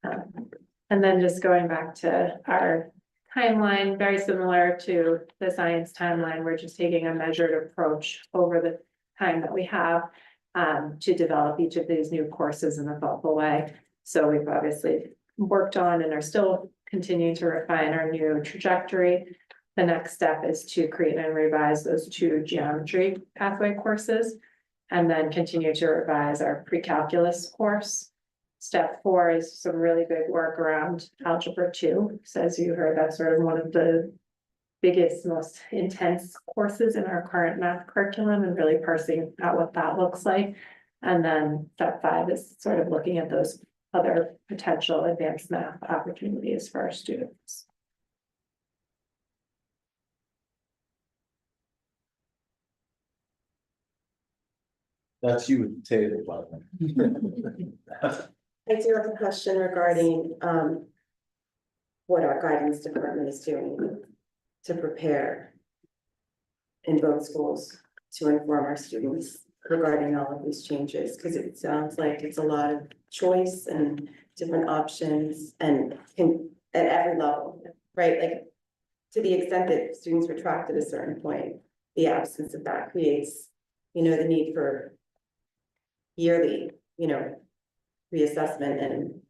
And then just going back to our timeline, very similar to the science timeline, we're just taking a measured approach over the time that we have to develop each of these new courses in a thoughtful way. So we've obviously worked on and are still continuing to refine our new trajectory. the next step is to create and revise those 2 geometry pathway courses. And then continue to revise our pre-calculus course. Step 4 is some really big work around algebra 2. So as you heard, that's sort of one of the biggest, most intense courses in our current math curriculum, and really parsing out what that looks like. And then step 5 is sort of looking at those other potential advanced math opportunities for our students. That's you at the table, by the way. I do have a question regarding, what our guidance department is doing to prepare in both schools to inform our students regarding all of these changes, because it sounds like it's a lot of choice and different options and at every level, right? Like, to the extent that students retract at a certain point, the absence of that creates, the need for yearly, reassessment and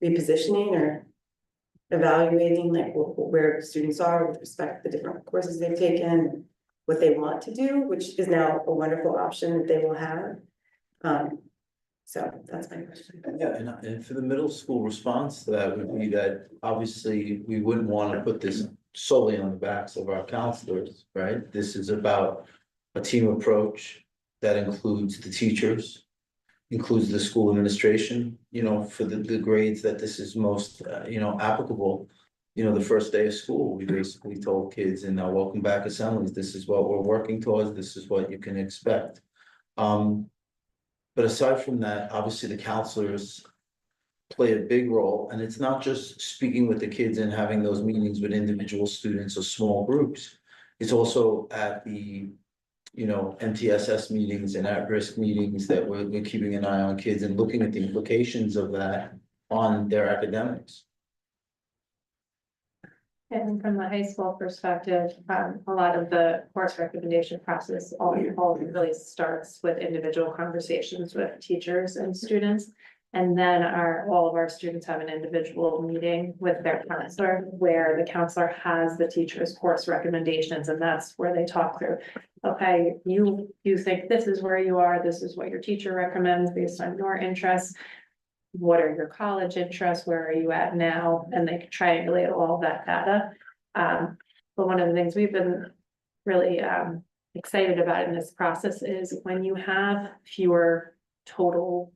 repositioning or evaluating like where students are with respect to the different courses they've taken, what they want to do, which is now a wonderful option that they will have. So that's my question. Yeah, and for the middle school response to that would be that obviously we wouldn't want to put this solely on the backs of our counselors, right? This is about a team approach that includes the teachers, includes the school administration, for the grades that this is most, applicable. The first day of school, we basically told kids in our welcome back assemblies, this is what we're working towards, this is what you can expect. But aside from that, obviously the counselors play a big role, and it's not just speaking with the kids and having those meetings with individual students or small groups. It's also at the MTSS meetings and at-risk meetings that we're keeping an eye on kids and looking at the implications of that on their academics. And from the high school perspective, a lot of the course recommendation process all really starts with individual conversations with teachers and students. And then all of our students have an individual meeting with their counselor, where the counselor has the teacher's course recommendations, and that's where they talk through. Okay, you think this is where you are, this is what your teacher recommends based on your interests. What are your college interests? Where are you at now? And they can triangulate all that data. But one of the things we've been really excited about in this process is when you have fewer total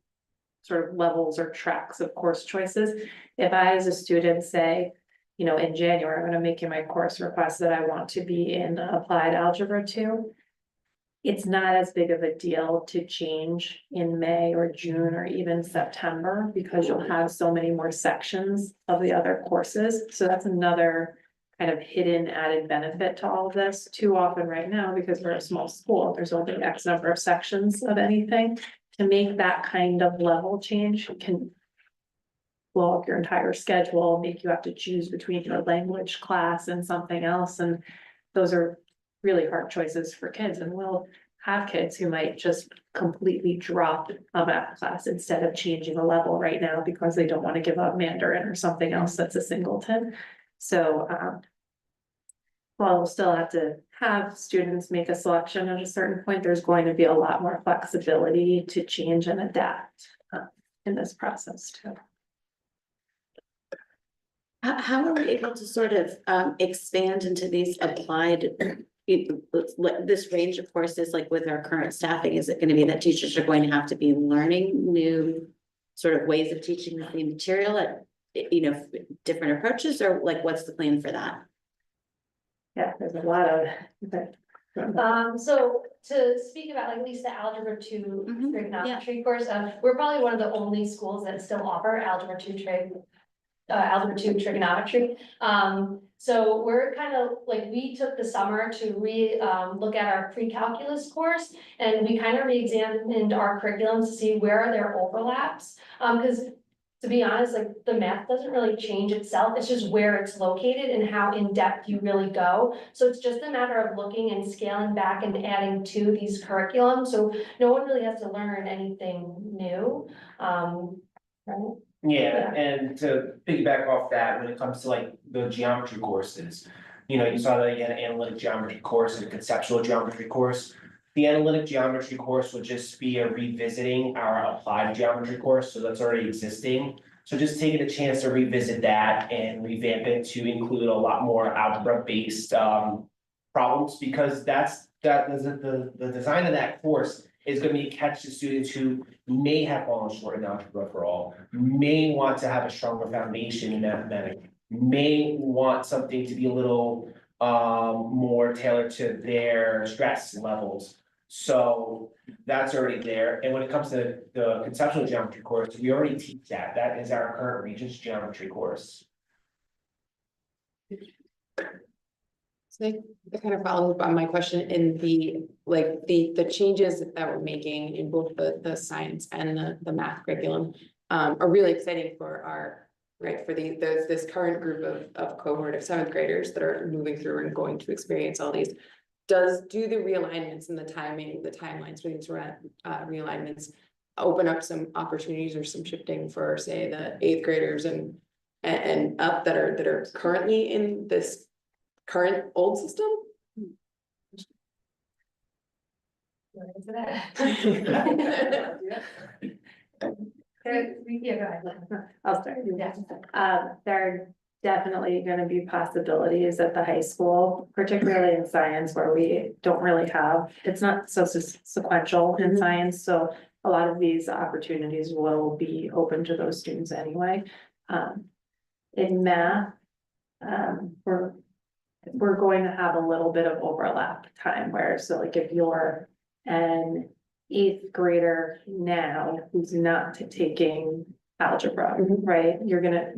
sort of levels or tracks of course choices. If I, as a student, say, in January, I'm going to make you my course request that I want to be in applied algebra 2. It's not as big of a deal to change in May or June or even September, because you'll have so many more sections of the other courses. So that's another kind of hidden added benefit to all of this. Too often right now, because we're a small school, there's only X number of sections of anything. To make that kind of level change can blow up your entire schedule, make you have to choose between your language class and something else. And those are really hard choices for kids, and we'll have kids who might just completely drop a math class instead of changing a level right now because they don't want to give up Mandarin or something else that's a singleton. So while we'll still have to have students make a selection at a certain point, there's going to be a lot more flexibility to change and adapt in this process too. How are we able to sort of expand into these applied, this range of courses, like with our current staffing? Is it going to be that teachers are going to have to be learning new sort of ways of teaching the same material at, different approaches, or like what's the plan for that? Yeah, there's a lot of. So to speak about like at least the algebra 2 trigonometry course, we're probably one of the only schools that still offer algebra 2 trigonometry. So we're kind of like, we took the summer to look at our pre-calculus course, and we kind of re-examined our curriculum to see where are there overlaps. Because to be honest, like the math doesn't really change itself. It's just where it's located and how in depth you really go. So it's just a matter of looking and scaling back and adding to these curriculums. So no one really has to learn anything new. Right? Yeah, and to piggyback off that, when it comes to like the geometry courses, You know, you saw that you had an analytic geometry course and a conceptual geometry course. The analytic geometry course would just be a revisiting our applied geometry course, so that's already existing. So just taking a chance to revisit that and revamp it to include a lot more algebra-based problems, because the design of that course is gonna be a catch to students who may have fallen short in algebra for all, may want to have a stronger foundation in mathematics, may want something to be a little more tailored to their stress levels. So that's already there. And when it comes to the conceptual geometry course, we already teach that. That is our current Regents geometry course. So that kind of follows up on my question in the, like, the changes that we're making in both the science and the math curriculum are really exciting for our, right, for this current group of cohort of seventh graders that are moving through and going to experience all these. Do the realignments and the timelines for these realignments open up some opportunities or some shifting for, say, the eighth graders and up that are currently in this current old system? I'll start. There are definitely gonna be possibilities at the high school, particularly in science, where we don't really have, it's not so sequential in science, so a lot of these opportunities will be open to those students anyway. In math, we're going to have a little bit of overlap time where, so like if you're an eighth grader now who's not taking algebra, right? You're going to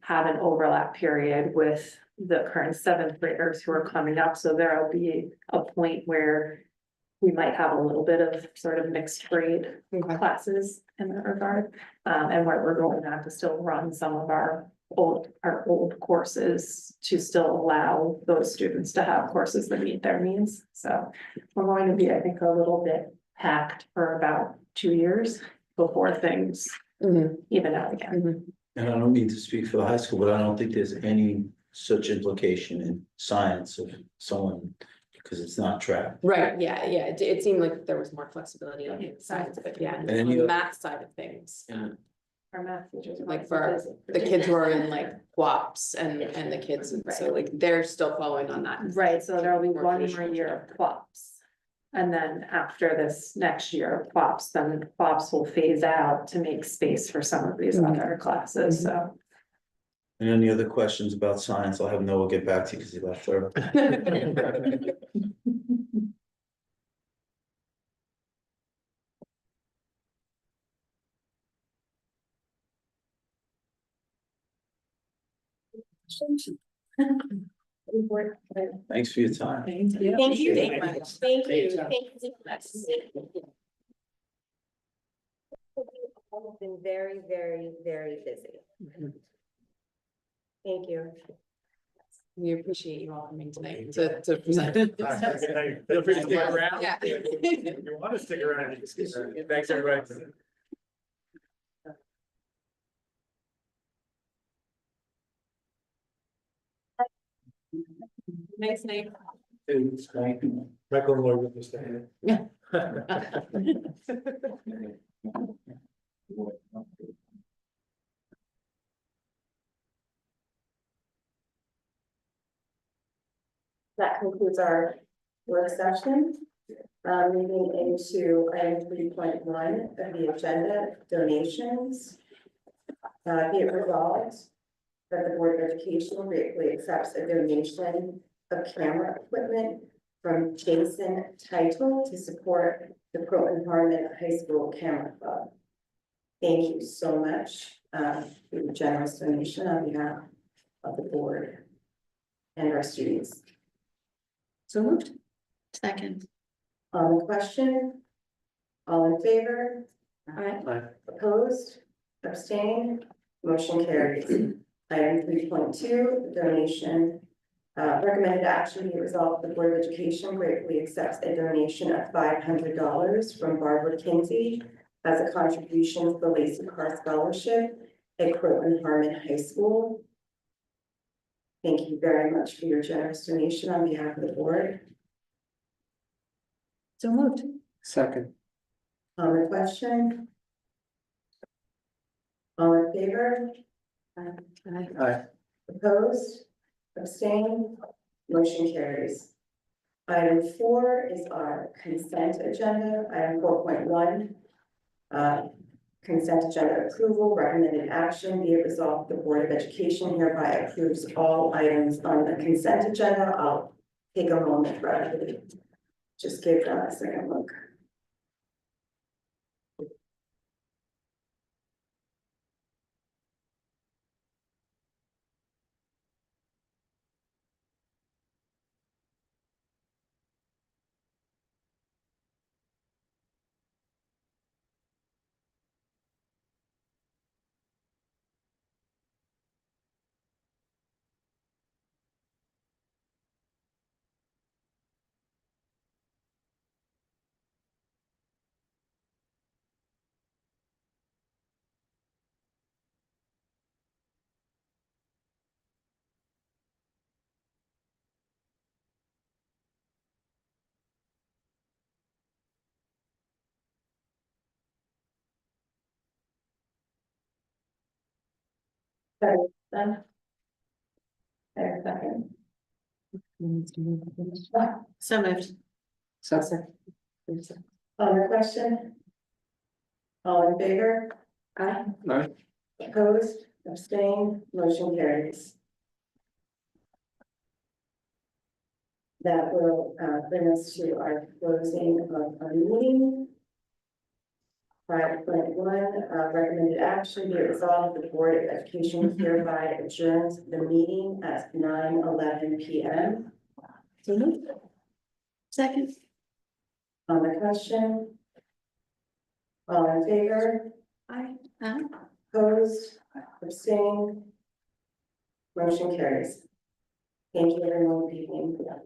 have an overlap period with the current seventh graders who are coming up. So there'll be a point where we might have a little bit of sort of mixed grade classes in that regard. And where we're going to have to still run some of our old courses to still allow those students to have courses that meet their needs. So we're going to be, I think, a little bit packed for about 2 years before things even out again. And I don't mean to speak for the high school, but I don't think there's any such implication in science of someone, because it's not tracked. Right, yeah, it seemed like there was more flexibility on the science, but yeah, and on the math side of things. Our math teachers. Like for the kids who are in like QUAPs and the kids, so like they're still following on that. Right, so there'll be 1 more year of QUAPs. And then after this next year of QUAPs, then QUAPs will phase out to make space for some of these other classes, so. And any other questions about science? I'll have Noah get back to you because he left early. Thanks for your time. Thank you. Thank you very much. Thank you. Thank you so much. We've been very, very, very busy. Thank you. We appreciate you all coming tonight to present. Feel free to stick around. Yeah. If you want to stick around, you can stick around. Thanks, everybody. Nice night. Michael and Lloyd with this thing. Yeah. That concludes our work session. Moving into item 3.1 of the agenda, donations. Be it resolved that the Board of Education gratefully accepts a donation of camera equipment from Jason Title to support the Croton Harmon High School Camera Club. Thank you so much for your generous donation on behalf of the board and our students. So moved. Second. On the question? All in favor? Aye. Opposed? Abstained? Motion carries. Item 3.2, donation. Recommended action be resolved, the Board of Education gratefully accepts a donation of $500 from Barbara Kinsey as a contribution to the Lacey Carr Scholarship at Croton Harmon High School. Thank you very much for your generous donation on behalf of the board. So moved. Second. On the question? All in favor? Aye. Opposed? Abstained? Motion carries. Item 4 is our consent agenda, item 4.1. Consent agenda approval, recommended action, be it resolved, the Board of Education hereby approves all items on the consent agenda. I'll take a moment for everybody. Just give a second look. Then. There, second. So moved. Second. On the question? All in favor? Aye. Aye. Opposed? Abstained? Motion carries. That will bring us to our closing of our meeting. 5.1, recommended action, be it resolved, the Board of Education hereby adjourns the meeting at 9:11 p.m. So moved. Second. On the question? All in favor? Aye. Opposed? Abstained? Motion carries. Thank you, everyone, for being here.